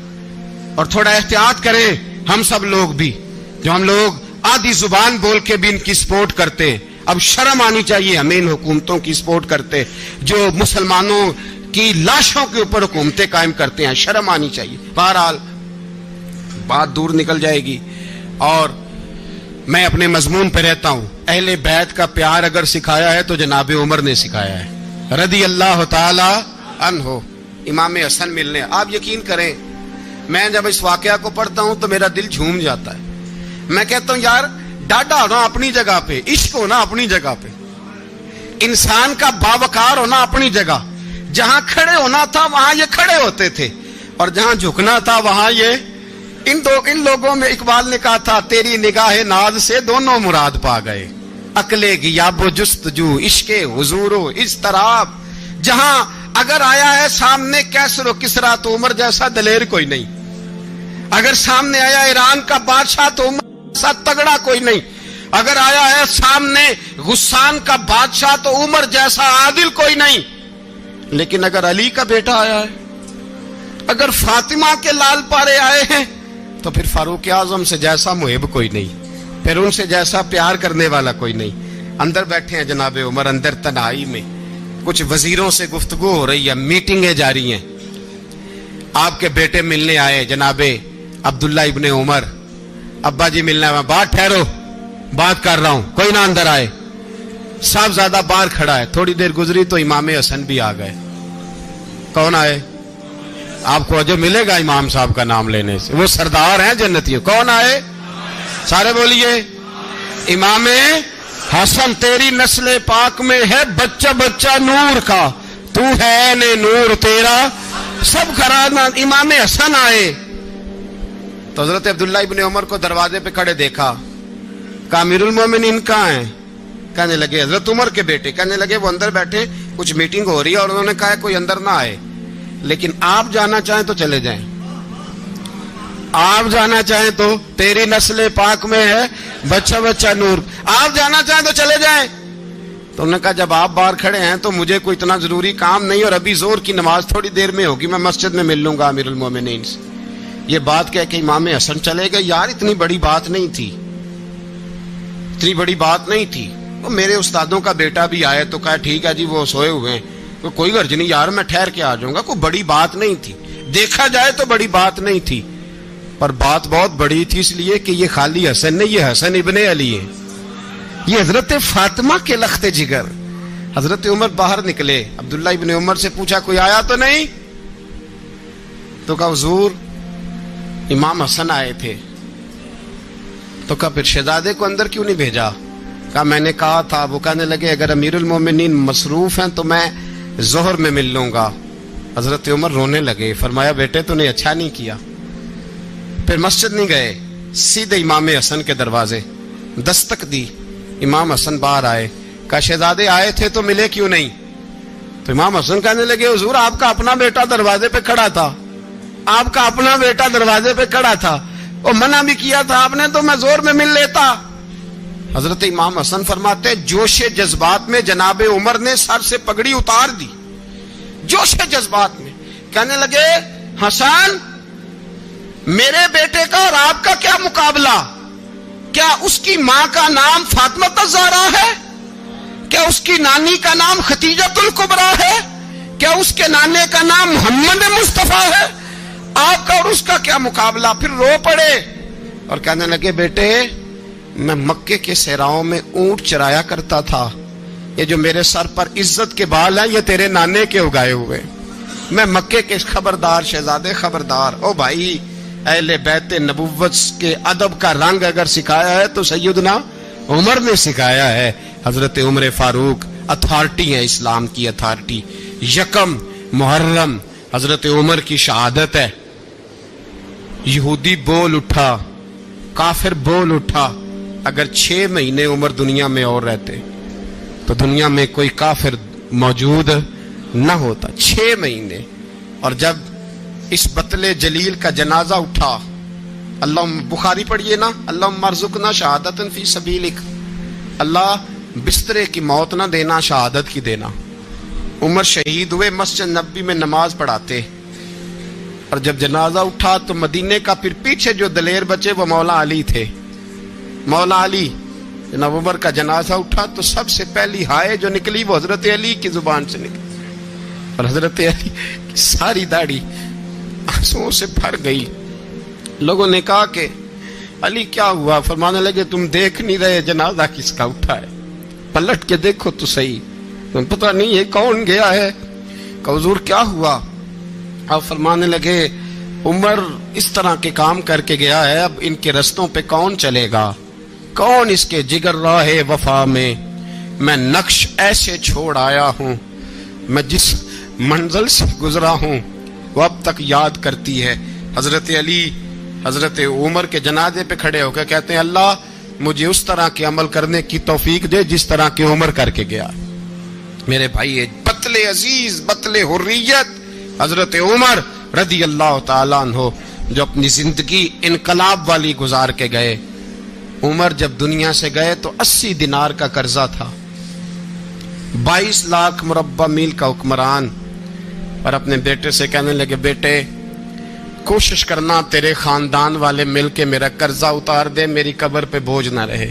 اور تھوڑا احتیاط کریں. ہم سب لوگ بھی، جو ہم لوگ آدھی زبان بول کے بھی ان کی سپورٹ کرتے ہیں، اب شرم آنی چاہیے ہمیں ان حکومتوں کی سپورٹ کرتے جو مسلمانوں کی لاشوں کے اوپر حکومتیں قائم کرتے ہیں. شرم آنی چاہیے. بہرحال بات دور نکل جائے گی اور میں اپنے مضمون پہ رہتا ہوں. اہل بیت کا پیار اگر سکھایا ہے تو جناب عمر نے سکھایا ہے رضی اللہ تعالی عنہ. امام حسن ملنے، آپ یقین کریں میں جب اس واقعہ کو پڑھتا ہوں تو میرا دل جھوم جاتا ہے. میں کہتا ہوں یار ڈاڈا ہونا اپنی جگہ پہ، عشق ہونا اپنی جگہ پہ، انسان کا باوقار ہونا اپنی جگہ. جہاں کھڑے ہونا تھا وہاں یہ کھڑے ہوتے تھے، اور جہاں جھکنا تھا وہاں یہ ان لوگوں میں اقبال نے کہا تھا تیری نگاہ ناز سے دونوں مراد پا گئے. عقل غیاب و جستجو، عشق حضور و اضطراب. جہاں اگر آیا ہے سامنے کیسر و کسرا تو عمر جیسا دلیر کوئی نہیں. اگر سامنے آیا ایران کا بادشاہ تو عمر جیسا تگڑا کوئی نہیں. اگر آیا ہے سامنے غسان کا بادشاہ تو عمر جیسا عادل کوئی نہیں. لیکن اگر علی کا بیٹا آیا ہے، اگر فاطمہ کے لال پارے آئے ہیں، تو پھر فاروق اعظم سے جیسا محب کوئی نہیں، پھر ان سے جیسا پیار کرنے والا کوئی نہیں. اندر بیٹھے ہیں جناب عمر، اندر تنہائی میں کچھ وزیروں سے گفتگو ہو رہی ہے، میٹنگیں جاری ہیں. آپ کے بیٹے ملنے آئے جناب عبداللہ ابن عمر. ابا جی ملنا ہے. بات ٹھہرو، بات کر رہا ہوں، کوئی نہ اندر آئے. صاحبزادہ باہر کھڑا ہے. تھوڑی دیر گزری تو امام حسن بھی آ گئے. کون آئے؟ آپ کو جو ملے گا امام صاحب کا نام لینے سے، وہ سردار ہیں جنتیوں. کون آئے؟ سارے بولیے. امام حسن. تیری نسل پاک میں ہے بچہ بچہ نور کا، تو ہے نے نور تیرا سب گھرانہ. امام حسن آئے تو حضرت عبداللہ ابن عمر کو دروازے پہ کھڑے دیکھا. کہا امیر المومنین کہاں ہیں؟ کہنے لگے حضرت عمر کے بیٹے. کہنے لگے وہ اندر بیٹھے، کچھ میٹنگ ہو رہی ہے اور انہوں نے کہا کوئی اندر نہ آئے، لیکن آپ جانا چاہیں تو چلے جائیں. آپ جانا چاہیں تو، تیری نسل پاک میں ہے بچہ بچہ نور، آپ جانا چاہیں تو چلے جائیں. تو انہوں نے کہا جب آپ باہر کھڑے ہیں تو مجھے کوئی اتنا ضروری کام نہیں، اور ابھی زور کی نماز تھوڑی دیر میں ہوگی، میں مسجد میں مل لوں گا امیر المومنین سے. یہ بات کہہ کے امام حسن چلے گئے. یار اتنی بڑی بات نہیں تھی، اتنی بڑی بات نہیں تھی. وہ میرے استادوں کا بیٹا بھی آئے تو کہا ٹھیک ہے جی وہ سوئے ہوئے ہیں، کوئی غرض نہیں یار میں ٹھہر کے آ جاؤں گا. کوئی بڑی بات نہیں تھی، دیکھا جائے تو بڑی بات نہیں تھی، پر بات بہت بڑی تھی اس لیے کہ یہ خالی حسن نہیں، یہ حسن ابن علی ہے. یہ حضرت فاطمہ کے لخت جگر. حضرت عمر باہر نکلے, عبداللہ ابن عمر سے پوچھا کوئی آیا تو نہیں؟ تو کہا حضور امام حسن آئے تھے. تو کہا پھر شہزادے کو اندر کیوں نہیں بھیجا؟ کہا میں نے کہا تھا. وہ کہنے لگے اگر امیر المومنین مصروف ہیں تو میں ظہر میں مل لوں گا. حضرت عمر رونے لگے, فرمایا بیٹے تو نے اچھا نہیں کیا. پھر مسجد نہیں گئے, سیدھے امام حسن کے دروازے دستک دی. امام حسن باہر آئے, کہا شہزادے آئے تھے تو ملے کیوں نہیں؟ تو امام حسن کہنے لگے حضور آپ کا اپنا بیٹا دروازے پہ کھڑا تھا, آپ کا اپنا بیٹا دروازے پہ کھڑا تھا, وہ منع بھی کیا تھا آپ نے تو میں زور میں مل لیتا. حضرت امام حسن فرماتے جوش جذبات میں جناب عمر نے سر سے پگڑی اتار دی. جوش جذبات میں کہنے لگے حسن میرے بیٹے کا اور آپ کا کیا مقابلہ؟ کیا اس کی ماں کا نام فاطمہ الزہرا ہے؟ کیا اس کی نانی کا نام خدیجۃ الکبریٰ ہے؟ کیا اس کے نانے کا نام محمد مصطفیٰ ہے؟ آپ کا اور اس کا کیا مقابلہ؟ پھر رو پڑے اور کہنے لگے بیٹے میں مکے کے صحراؤں میں اونٹ چرایا کرتا تھا, یہ جو میرے سر پر عزت کے بال ہیں یہ تیرے نانے کے اگائے ہوئے. میں مکے کے خبردار شہزادے خبردار. او بھائی اہل بیت نبوت کے ادب کا رنگ اگر سکھایا ہے تو سیدنا عمر نے سکھایا ہے. حضرت عمر فاروق اتھارٹی ہے, اسلام کی اتھارٹی. یکم محرم حضرت عمر کی شہادت ہے. یہودی بول اٹھا, کافر بول اٹھا. اگر 6 مہینے عمر دنیا میں اور رہتے تو دنیا میں کوئی کافر موجود نہ ہوتا. 6 مہینے. اور جب اس بطل جلیل کا جنازہ اٹھا, اللہ بخاری پڑھیے نا, اللہم ارزقنا شہادت فی سبیلک, اللہ بسترے کی موت نہ دینا شہادت کی دینا. عمر شہید ہوئے, مسجد نبوی میں نماز پڑھاتے, اور جب جنازہ اٹھا تو مدینے کا پھر پیچھے جو دلیر بچے وہ مولا علی تھے. مولا علی جناب عمر کا جنازہ اٹھا تو سب سے پہلی ہائے جو نکلی وہ حضرت علی کی زبان سے نکلی, اور حضرت علی کی ساری داڑھی آنسوؤں سے بھر گئی. لوگوں نے کہا کہ علی کیا ہوا؟ فرمانے لگے تم دیکھ نہیں رہے جنازہ کس کا اٹھا ہے, پلٹ کے دیکھو تو صحیح, تم پتہ نہیں یہ کون گیا ہے. کہ حضور کیا ہوا؟ آپ فرمانے لگے عمر اس طرح کے کام کر کے گیا ہے, اب ان کے رستوں پہ کون چلے گا؟ کون اس کے جگر راہ وفا میں؟ میں نقش ایسے چھوڑ آیا ہوں, میں جس منزل سے گزرا ہوں وہ اب تک یاد کرتی ہے. حضرت علی حضرت عمر کے جنازے پہ کھڑے ہو کے کہتے ہیں اللہ مجھے اس طرح کے عمل کرنے کی توفیق دے جس طرح کی عمر کر کے گیا. میرے بھائی بطل عزیز, بطل حریت حضرت عمر رضی اللہ تعالیٰ عنہ جو اپنی زندگی انقلاب والی گزار کے گئے. عمر جب دنیا سے گئے تو 80 دینار کا قرضہ تھا, 22 لاکھ مربع میل کا حکمران. اور اپنے بیٹے سے کہنے لگے بیٹے کوشش کرنا تیرے خاندان والے مل کے میرا قرضہ اتار دے, میری قبر پہ بوجھ نہ رہے,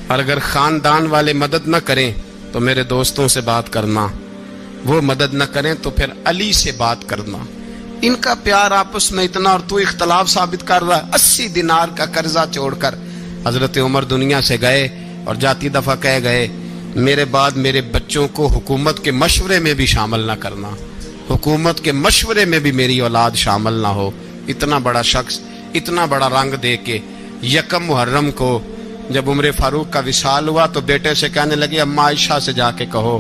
اور اگر خاندان والے مدد نہ کریں تو میرے دوستوں سے بات کرنا, وہ مدد نہ کریں تو پھر علی سے بات کرنا. ان کا پیار آپس میں اتنا, اور تو اختلاف ثابت کر رہا ہے. 80 دینار کا قرضہ چھوڑ کر حضرت عمر دنیا سے گئے, اور جاتی دفعہ کہہ گئے میرے بعد میرے بچوں کو حکومت کے مشورے میں بھی شامل نہ کرنا, حکومت کے مشورے میں بھی میری اولاد شامل نہ ہو. اتنا بڑا شخص اتنا بڑا رنگ دے کے یکم محرم کو جب عمر فاروق کا وصال ہوا تو بیٹے سے کہنے لگے اماں عائشہ سے جا کے کہو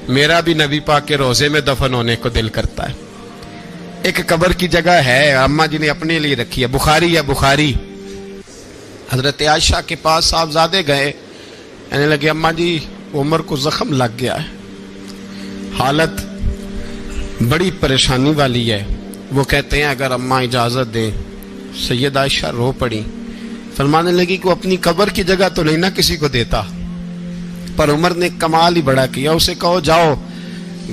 میرا بھی نبی پاک کے روزے میں دفن ہونے کو دل کرتا ہے. ایک قبر کی جگہ ہے اماں جی نے اپنے لیے رکھی ہے, بخاری ہے بخاری. حضرت عائشہ کے پاس صاحبزادے گئے, کہنے لگے اماں جی عمر کو زخم لگ گیا ہے, حالت بڑی پریشانی والی ہے. وہ کہتے ہیں اگر اماں اجازت دیں. سید عائشہ رو پڑی, فرمانے لگی کہ وہ اپنی قبر کی جگہ تو نہیں نہ کسی کو دیتا, پر عمر نے کمال ہی بڑا کیا. اسے کہو جاؤ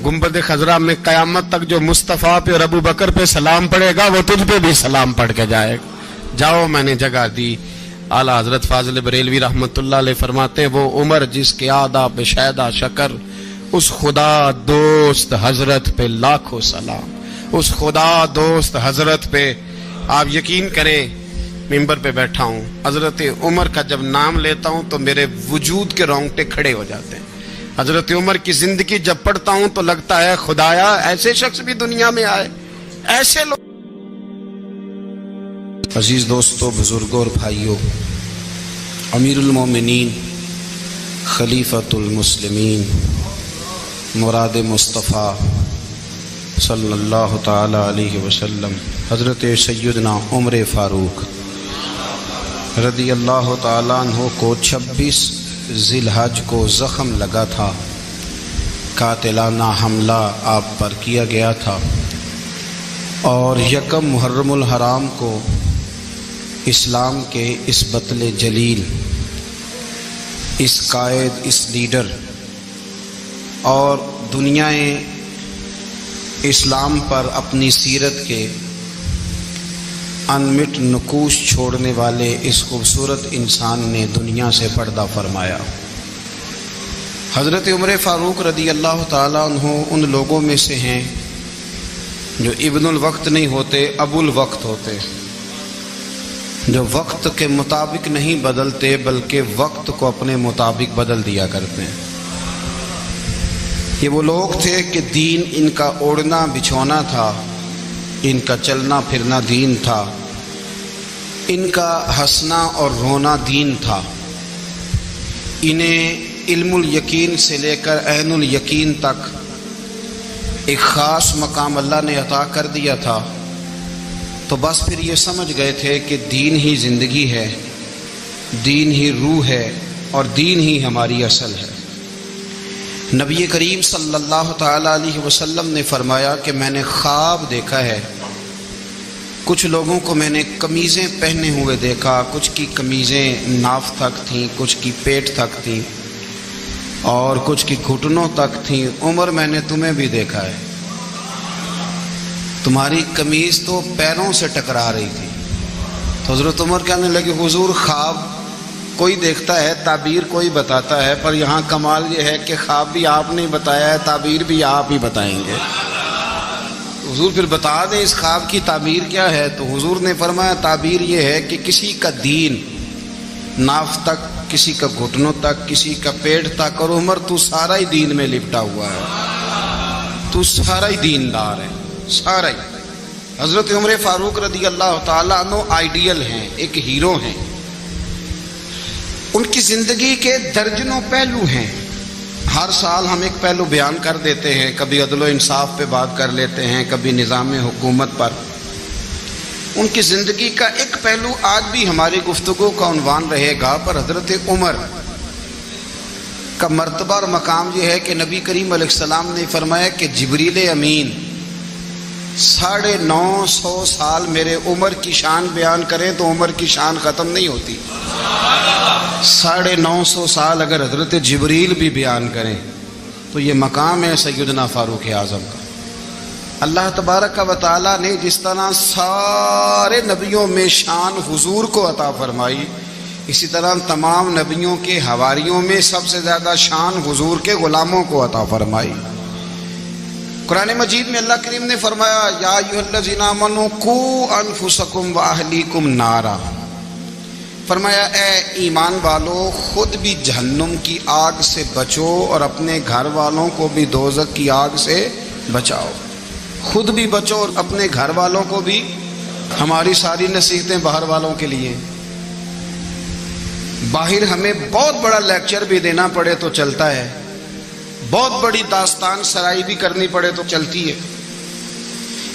گنبد خضرا میں قیامت تک جو مصطفیٰ پہ اور ابو بکر پہ سلام پڑھے گا وہ تجھ پہ بھی سلام پڑھ کے جائے گا, جاؤ میں نے جگہ دی. اعلیٰ حضرت فاضل بریلوی رحمت اللہ علیہ فرماتے ہیں وہ عمر جس کے آداب شیدہ شکر, اس خدا دوست حضرت پہ لاکھوں سلام, اس خدا دوست حضرت پہ. آپ یقین کریں منبر پہ بیٹھا ہوں، حضرت عمر کا جب نام لیتا ہوں تو میرے وجود کے رونگٹے کھڑے ہو جاتے ہیں۔ حضرت عمر کی زندگی جب پڑھتا ہوں تو لگتا ہے خدایا ایسے شخص بھی دنیا میں آئے، ایسے لوگ۔ عزیز دوستو، بزرگوں اور بھائیوں، امیر المومنین، خلیفۃ المسلمین، مراد مصطفیٰ صلی اللہ تعالی علیہ وسلم حضرت سیدنا عمر فاروق رضی اللہ تعالیٰ عنہ کو 26 ذی الحج کو زخم لگا تھا، قاتلانہ حملہ آپ پر کیا گیا تھا، اور 1 محرم الحرام کو اسلام کے اس بطل جلیل، اس قائد، اس لیڈر اور دنیا اسلام پر اپنی سیرت کے انمٹ نقوش چھوڑنے والے اس خوبصورت انسان نے دنیا سے پردہ فرمایا۔ حضرت عمر فاروق رضی اللہ تعالیٰ عنہ ان لوگوں میں سے ہیں جو ابن الوقت نہیں ہوتے، ابو الوقت ہوتے، جو وقت کے مطابق نہیں بدلتے بلکہ وقت کو اپنے مطابق بدل دیا کرتے ہیں۔ یہ وہ لوگ تھے کہ دین ان کا اوڑھنا بچھونا تھا، ان کا چلنا پھرنا دین تھا، ان کا ہنسنا اور رونا دین تھا۔ انہیں علم الیقین سے لے کر عین الیقین تک ایک خاص مقام اللہ نے عطا کر دیا تھا، تو بس پھر یہ سمجھ گئے تھے کہ دین ہی زندگی ہے، دین ہی روح ہے، اور دین ہی ہماری اصل ہے۔ نبی کریم صلی اللہ تعالیٰ علیہ وسلم نے فرمایا کہ میں نے خواب دیکھا ہے، کچھ لوگوں کو میں نے قمیضیں پہنے ہوئے دیکھا، کچھ کی قمیضیں ناف تک تھیں، کچھ کی پیٹ تک تھیں، اور کچھ کی گھٹنوں تک تھیں۔ عمر میں نے تمہیں بھی دیکھا ہے، تمہاری قمیض تو پیروں سے ٹکرا رہی تھی۔ تو حضرت عمر کہنے لگے حضور خواب کوئی دیکھتا ہے، تعبیر کوئی بتاتا ہے، پر یہاں کمال یہ ہے کہ خواب بھی آپ نے بتایا ہے، تعبیر بھی آپ ہی بتائیں گے۔ حضور پھر بتا دیں اس خواب کی تعبیر کیا ہے؟ تو حضور نے فرمایا تعبیر یہ ہے کہ کسی کا دین ناف تک، کسی کا گھٹنوں تک، کسی کا پیٹ تک، اور عمر تو سارا ہی دین میں لپٹا ہوا ہے، تو سارا ہی دیندار ہے، سارا ہی۔ حضرت عمر فاروق رضی اللہ تعالیٰ عنہ آئیڈیل ہیں، ایک ہیرو ہیں۔ ان کی زندگی کے درجنوں پہلو ہیں، ہر سال ہم ایک پہلو بیان کر دیتے ہیں، کبھی عدل و انصاف پہ بات کر لیتے ہیں، کبھی نظام حکومت پر۔ ان کی زندگی کا ایک پہلو آج بھی ہماری گفتگو کا عنوان رہے گا، پر حضرت عمر کا مرتبہ اور مقام یہ ہے کہ نبی کریم علیہ السلام نے فرمایا کہ جبریل امین 950 سال میرے عمر کی شان بیان کریں تو عمر کی شان ختم نہیں ہوتی۔ 950 سال اگر حضرت جبریل بھی بیان کریں تو یہ مقام ہے سیدنا فاروق اعظم کا۔ اللہ تبارک و تعالیٰ نے جس طرح سارے نبیوں میں شان حضور کو عطا فرمائی، اسی طرح تمام نبیوں کے حواریوں میں سب سے زیادہ شان حضور کے غلاموں کو عطا فرمائی۔ قرآن مجید میں اللہ کریم نے فرمایا یا ایھا الذین آمنوا قوا انفسکم واہلیکم نارا، فرمایا اے ایمان والو خود بھی جہنم کی آگ سے بچو اور اپنے گھر والوں کو بھی دوزخ کی آگ سے بچاؤ۔ خود بھی بچو اور اپنے گھر والوں کو بھی۔ ہماری ساری نصیحتیں باہر والوں کے لیے، باہر ہمیں بہت بڑا لیکچر بھی دینا پڑے تو چلتا ہے، بہت بڑی داستان سرائی بھی کرنی پڑے تو چلتی ہے۔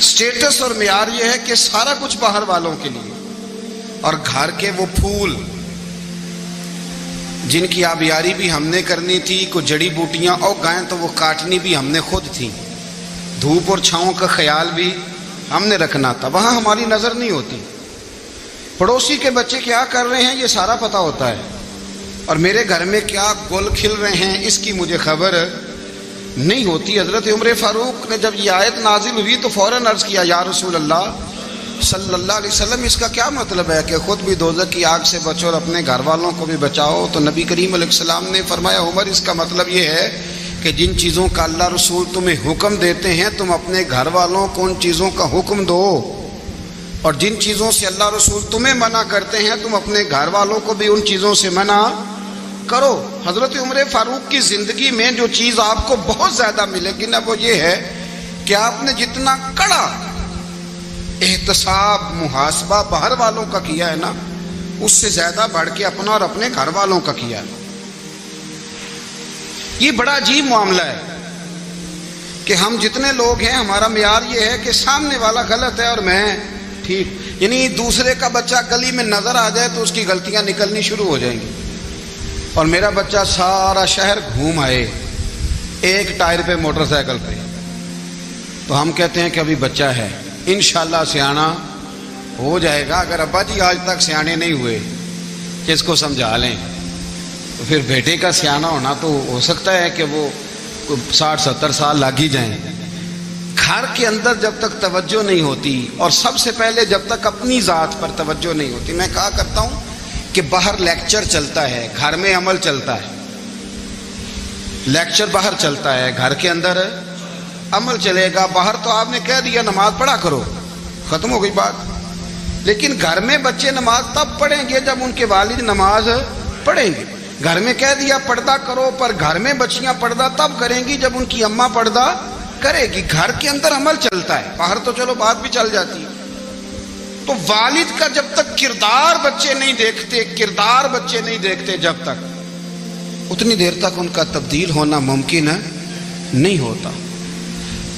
سٹیٹس اور معیار یہ ہے کہ سارا کچھ باہر والوں کے لیے، اور گھر کے وہ پھول جن کی آبیاری بھی ہم نے کرنی تھی، کوئی جڑی بوٹیاں اور گائیں تو وہ کاٹنی بھی ہم نے خود تھی، دھوپ اور چھاؤں کا خیال بھی ہم نے رکھنا تھا، وہاں ہماری نظر نہیں ہوتی۔ پڑوسی کے بچے کیا کر رہے ہیں یہ سارا پتہ ہوتا ہے، اور میرے گھر میں کیا گل کھل رہے ہیں اس کی مجھے خبر نہیں ہوتی۔ حضرت عمر فاروق نے جب یہ آیت نازل ہوئی تو فوراً عرض کیا یا رسول اللہ صلی اللہ علیہ وسلم اس کا کیا مطلب ہے کہ خود بھی دوزخ کی آگ سے بچو اور اپنے گھر والوں کو بھی بچاؤ؟ تو نبی کریم علیہ السلام نے فرمایا عمر اس کا مطلب یہ ہے کہ جن چیزوں کا اللہ رسول تمہیں حکم دیتے ہیں تم اپنے گھر والوں کو ان چیزوں کا حکم دو، اور جن چیزوں سے اللہ رسول تمہیں منع کرتے ہیں تم اپنے گھر والوں کو بھی ان چیزوں سے منع کرو۔ حضرت عمر فاروق کی زندگی میں جو چیز آپ کو بہت زیادہ ملے گی نا وہ یہ ہے کہ آپ نے جتنا کڑا احتساب محاسبہ باہر والوں کا کیا ہے نا اس سے زیادہ بڑھ کے اپنا اور اپنے گھر والوں کا کیا ہے۔ یہ بڑا عجیب معاملہ ہے کہ ہم جتنے لوگ ہیں ہمارا معیار یہ ہے کہ سامنے والا غلط ہے اور میں ٹھیک، یعنی دوسرے کا بچہ گلی میں نظر آ جائے تو اس کی غلطیاں نکلنی شروع ہو جائیں گی، اور میرا بچہ سارا شہر گھوم آئے ایک ٹائر پہ موٹر سائیکل پہ تو ہم کہتے ہیں کہ ابھی بچہ ہے، انشاءاللہ سیانا ہو جائے گا۔ اگر ابا جی آج تک سیانے نہیں ہوئے کہ اس کو سمجھا لیں تو پھر بیٹے کا سیانا ہونا تو ہو سکتا ہے کہ وہ 60-70 سال لگ ہی جائیں۔ گھر کے اندر جب تک توجہ نہیں ہوتی اور سب سے پہلے جب تک اپنی ذات پر توجہ نہیں ہوتی، میں کہا کرتا ہوں کہ باہر لیکچر چلتا ہے گھر میں عمل چلتا ہے، لیکچر باہر چلتا ہے گھر کے اندر عمل چلے گا۔ باہر تو آپ نے کہہ دیا نماز پڑھا کرو، ختم ہو گئی بات، لیکن گھر میں بچے نماز تب پڑھیں گے جب ان کے والد نماز پڑھیں گے۔ گھر میں کہہ دیا پردہ کرو، پر گھر میں بچیاں پردہ تب کریں گی جب ان کی اماں پردہ کرے گی۔ گھر کے اندر عمل چلتا ہے، باہر تو چلو بات بھی چل جاتی ہے۔ تو والد کا جب تک کردار بچے نہیں دیکھتے جب تک اتنی دیر تک ان کا تبدیل ہونا ممکن نہیں ہوتا۔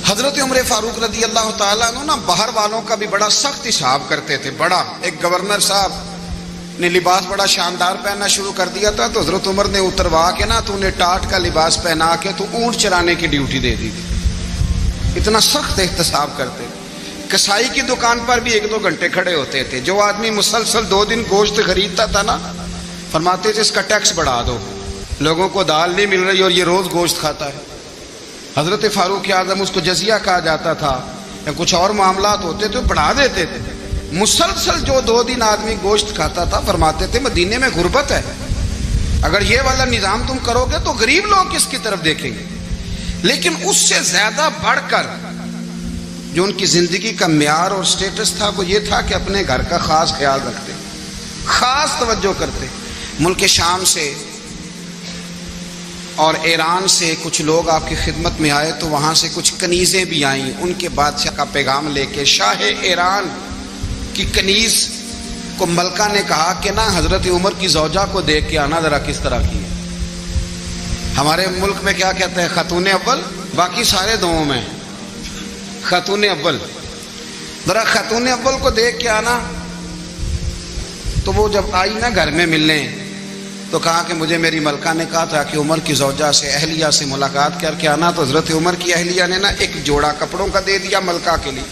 حضرت عمر فاروق رضی اللہ تعالیٰ عنہ نا باہر والوں کا بھی بڑا سخت حساب کرتے تھے۔ بڑا ایک گورنر صاحب نے لباس بڑا شاندار پہننا شروع کر دیا تھا تو حضرت عمر نے اتروا کے نا تو انہیں ٹاٹ کا لباس پہنا کے تو اونٹ چرانے کی ڈیوٹی دے دی تھی، اتنا سخت احتساب کرتے۔ کسائی کی دکان پر بھی 1-2 گھنٹے کھڑے ہوتے تھے، جو آدمی مسلسل 2 دن گوشت خریدتا تھا نا فرماتے تھے اس کا ٹیکس بڑھا دو، لوگوں کو دال نہیں مل رہی اور یہ روز گوشت کھاتا ہے۔ حضرت فاروق اعظم اس کو جزیہ کہا جاتا تھا یا کچھ اور معاملات ہوتے تو بڑھا دیتے تھے۔ مسلسل جو 2 دن آدمی گوشت کھاتا تھا فرماتے تھے مدینے میں غربت ہے، اگر یہ والا نظام تم کرو گے تو غریب لوگ کس کی طرف دیکھیں گے۔ لیکن اس سے زیادہ بڑھ کر جو ان کی زندگی کا معیار اور سٹیٹس تھا وہ یہ تھا کہ اپنے گھر کا خاص خیال رکھتے، خاص توجہ کرتے۔ ملک شام سے اور ایران سے کچھ لوگ آپ کی خدمت میں آئے تو وہاں سے کچھ کنیزیں بھی آئیں، ان کے بادشاہ کا پیغام لے کے۔ شاہ ایران کی کنیز کو ملکہ نے کہا کہ نا حضرت عمر کی زوجہ کو دیکھ کے آنا ذرا کس طرح کی ہے۔ ہمارے ملک میں کیا کہتے ہیں خاتون اول، باقی سارے دونوں میں خاتون اول، ذرا خاتون اول کو دیکھ کے آنا۔ تو وہ جب آئی نا گھر میں ملنے تو کہا کہ مجھے میری ملکہ نے کہا تھا کہ عمر کی زوجہ سے اہلیہ سے ملاقات کر کے آنا۔ تو حضرت عمر کی اہلیہ نے نا ایک جوڑا کپڑوں کا دے دیا ملکہ کے لیے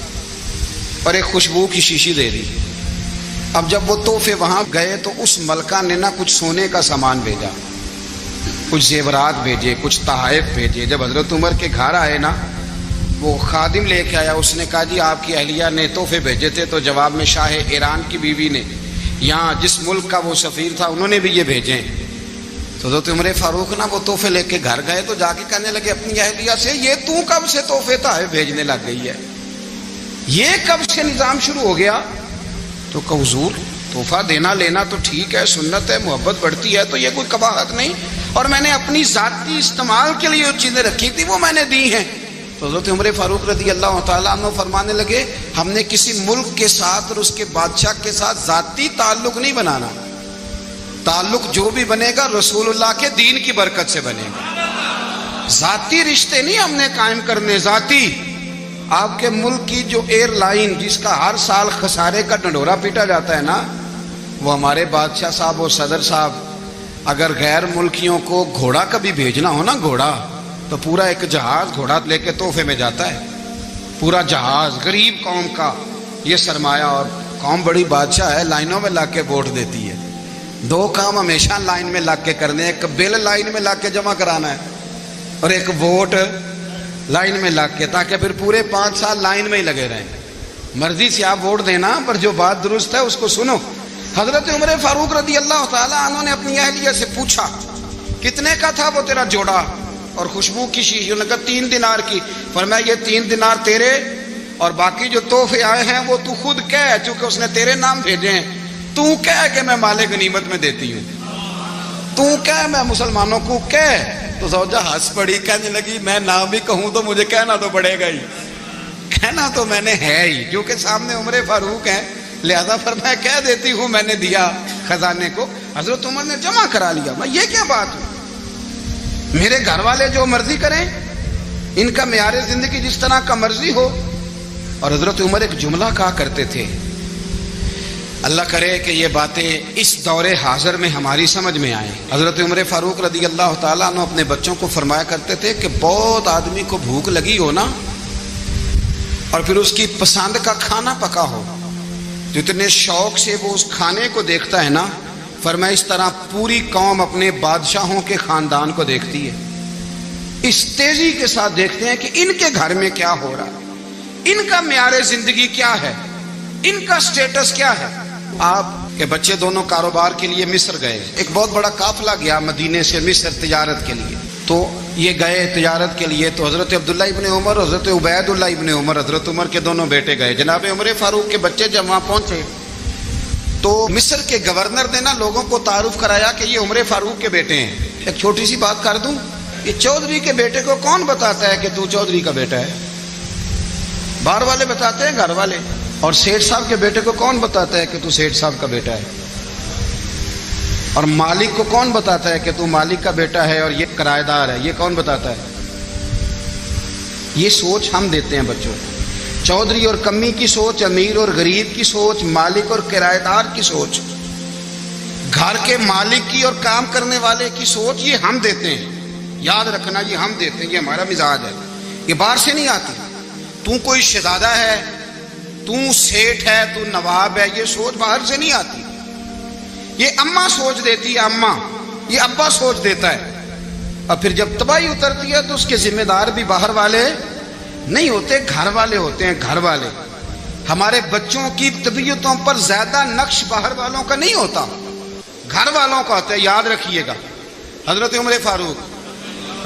اور ایک خوشبو کی شیشی دے دی۔ اب جب وہ تحفے وہاں گئے تو اس ملکہ نے نا کچھ سونے کا سامان بھیجا، کچھ زیورات بھیجے، کچھ تحائف بھیجے۔ جب حضرت عمر کے گھر آئے نا وہ خادم لے کے آیا، اس نے کہا جی آپ کی اہلیہ نے تحفے بھیجے تھے، تو جواب میں شاہ ایران کی بیوی نے یہاں جس ملک کا وہ سفیر تھا انہوں نے بھی یہ بھیجے۔ تو حضرت عمر فاروق نا وہ تحفے لے کے گھر گئے تو جا کے کہنے لگے اپنی اہلیہ سے یہ تو کب سے تحفے تحائف بھیجنے لگ گئی ہے، یہ کب سے نظام شروع ہو گیا؟ تو کہ حضور تحفہ دینا لینا تو ٹھیک ہے، سنت ہے، محبت بڑھتی ہے، تو یہ کوئی قباحت نہیں، اور میں نے اپنی ذاتی استعمال کے لیے جو چیزیں رکھی تھی وہ میں نے دی ہیں۔ تو حضرت عمر فاروق رضی اللہ تعالیٰ عنہ فرمانے لگے ہم نے کسی ملک کے ساتھ اور اس کے بادشاہ کے ساتھ ذاتی تعلق نہیں بنانا، تعلق جو بھی بنے گا رسول اللہ کے دین کی برکت سے بنے گا، ذاتی رشتے نہیں ہم نے قائم کرنے۔ ذاتی آپ کے ملک کی جو ایئر لائن جس کا ہر سال خسارے کا ڈنڈورا پیٹا جاتا ہے نا، وہ ہمارے بادشاہ صاحب اور صدر صاحب اگر غیر ملکیوں کو گھوڑا کبھی بھیجنا ہو نا، گھوڑا تو پورا ایک جہاز گھوڑا لے کے تحفے میں جاتا ہے، پورا جہاز غریب قوم کا یہ سرمایہ، اور قوم بڑی بادشاہ ہے لائنوں میں لگ کے ووٹ دیتی ہے۔ 2 کام ہمیشہ لائن میں لگ کے کرنے، ایک بل لائن میں لگ کے جمع کرانا ہے اور ایک ووٹ لائن میں لگ کے، تاکہ پھر پورے 5 سال لائن میں ہی لگے رہیں۔ مرضی سے آپ ووٹ دینا پر جو بات درست ہے اس کو سنو۔ حضرت عمر فاروق رضی اللہ تعالیٰ عنہ نے اپنی اہلیہ سے پوچھا کتنے کا تھا وہ تیرا جوڑا اور خوشبو کی شیشی؟ انہوں نے کہا 3 دینار کی۔ فرمایا یہ 3 دینار تیرے اور باقی جو تحفے آئے ہیں وہ تو خود کہہ، چونکہ اس نے تیرے نام بھیجے ہیں، تو کہہ کہ میں مال غنیمت میں دیتی ہوں، تو کہہ میں مسلمانوں کو کہہ۔ تو زوجہ ہنس پڑی، کہنے لگی میں نہ بھی کہوں تو مجھے کہنا تو پڑے گا ہی، کہنا تو میں نے ہے ہی، کیونکہ سامنے عمر فاروق ہیں، لہذا فرمایا کہہ دیتی ہوں میں نے دیا خزانے کو۔ حضرت عمر نے جمع کرا لیا۔ میں یہ کیا بات ہے، میرے گھر والے جو مرضی کریں، ان کا معیار زندگی جس طرح کا مرضی ہو۔ اور حضرت عمر ایک جملہ کہا کرتے تھے، اللہ کرے کہ یہ باتیں اس دور حاضر میں ہماری سمجھ میں آئیں۔ حضرت عمر فاروق رضی اللہ تعالیٰ عنہ اپنے بچوں کو فرمایا کرتے تھے کہ بہت آدمی کو بھوک لگی ہو نا، اور پھر اس کی پسند کا کھانا پکا ہو، جتنے شوق سے وہ اس کھانے کو دیکھتا ہے نا، فرمایا اس طرح پوری قوم اپنے بادشاہوں کے خاندان کو دیکھتی ہے، اس تیزی کے ساتھ دیکھتے ہیں کہ ان کے گھر میں کیا ہو رہا ہے، ان کا معیار زندگی کیا ہے، ان کا سٹیٹس کیا ہے۔ آپ کے بچے دونوں کاروبار کے لیے مصر گئے، ایک بہت بڑا قافلہ گیا مدینے سے مصر تجارت کے لیے، تو یہ گئے تجارت کے لیے، تو حضرت عبداللہ ابن عمر، حضرت عبید اللہ ابن عمر، حضرت عمر کے دونوں بیٹے گئے۔ جناب عمر فاروق کے بچے جب وہاں پہنچے تو مصر کے گورنر نے نا لوگوں کو تعارف کرایا کہ یہ عمر فاروق کے بیٹے ہیں۔ ایک چھوٹی سی بات کر دوں، یہ چودھری کے بیٹے کو کون بتاتا ہے کہ تو چودھری کا بیٹا ہے؟ باہر والے بتاتے ہیں، گھر والے۔ اور سیٹھ صاحب کے بیٹے کو کون بتاتا ہے کہ تو سیٹھ صاحب کا بیٹا ہے؟ اور مالک کو کون بتاتا ہے کہ تو مالک کا بیٹا ہے اور یہ کرایہ دار ہے؟ یہ کون بتاتا ہے؟ یہ سوچ ہم دیتے ہیں بچوں کو، چودھری اور کمی کی سوچ، امیر اور غریب کی سوچ، مالک اور کرایہ دار کی سوچ، گھر کے مالک کی اور کام کرنے والے کی سوچ، یہ ہم دیتے ہیں۔ یاد رکھنا، یہ ہم دیتے ہیں، یہ ہمارا مزاج ہے، یہ باہر سے نہیں آتی۔ تو کوئی شہزادہ ہے، تو سیٹھ ہے، تو نواب ہے، یہ سوچ باہر سے نہیں آتی، یہ اماں سوچ دیتی ہے، اماں، یہ ابا سوچ دیتا ہے۔ اور پھر جب تباہی اترتی ہے تو اس کے ذمہ دار بھی باہر والے نہیں ہوتے، گھر والے ہوتے ہیں، گھر والے۔ ہمارے بچوں کی طبیعتوں پر زیادہ نقش باہر والوں کا نہیں ہوتا، گھر والوں کا ہوتا ہے، یاد رکھیے گا۔ حضرت عمر فاروق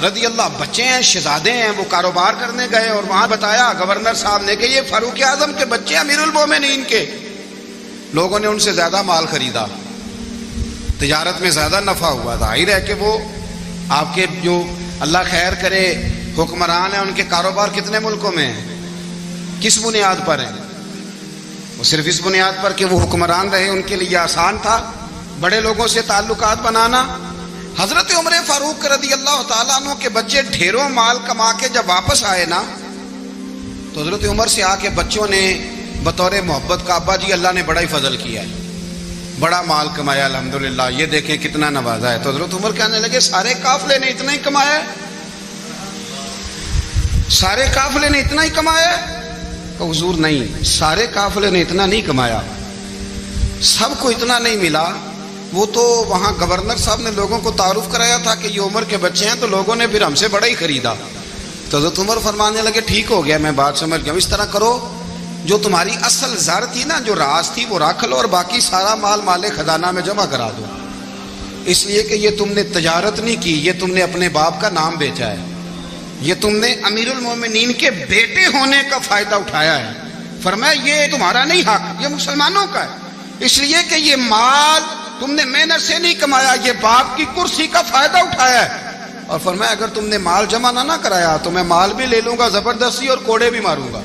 رضی اللہ، بچے ہیں، شہزادے ہیں، وہ کاروبار کرنے گئے اور وہاں بتایا گورنر صاحب نے کہ یہ فاروق اعظم کے بچے، امیر المومنین کے۔ لوگوں نے ان سے زیادہ مال خریدا، تجارت میں زیادہ نفع ہوا، ظاہر ہے کہ وہ آپ کے جو اللہ خیر کرے حکمران ہیں، ان کے کاروبار کتنے ملکوں میں ہیں، کس بنیاد پر ہیں؟ وہ صرف اس بنیاد پر کہ وہ حکمران رہے، ان کے لیے آسان تھا بڑے لوگوں سے تعلقات بنانا۔ حضرت عمر فاروق رضی اللہ تعالیٰ عنہ کے بچے ڈھیروں مال کما کے جب واپس آئے نا، تو حضرت عمر سے آ کے بچوں نے بطور محبت کا، ابا جی اللہ نے بڑا ہی فضل کیا ہے، بڑا مال کمایا الحمدللہ، یہ دیکھیں کتنا نوازا ہے۔ تو حضرت عمر کہنے لگے سارے قافلے نے اتنا ہی کمایا ہے؟ سارے قافلے نے اتنا ہی کمایا ہے؟ کہ حضور نہیں، سارے قافلے نے اتنا نہیں کمایا، سب کو اتنا نہیں ملا۔ وہ تو وہاں گورنر صاحب نے لوگوں کو تعارف کرایا تھا کہ یہ عمر کے بچے ہیں، تو لوگوں نے پھر ہم سے بڑا ہی خریدا۔ تو حضرت عمر فرمانے لگے ٹھیک ہو گیا، میں بات سمجھ گیا، اس طرح کرو، جو تمہاری اصل زر تھی نا، جو راز تھی، وہ رکھ لو، اور باقی سارا مال مال خزانہ میں جمع کرا دو، اس لیے کہ یہ تم نے تجارت نہیں کی، یہ تم نے اپنے باپ کا نام بیچا ہے، یہ تم نے امیر المومنین کے بیٹے ہونے کا فائدہ اٹھایا ہے۔ فرمایا یہ تمہارا نہیں حق، یہ مسلمانوں کا ہے، اس لیے کہ یہ مال تم نے محنت سے نہیں کمایا، یہ باپ کی کرسی کا فائدہ اٹھایا ہے۔ اور فرمایا اگر تم نے مال جمع نہ کرایا تو میں مال بھی لے لوں گا زبردستی اور کوڑے بھی ماروں گا،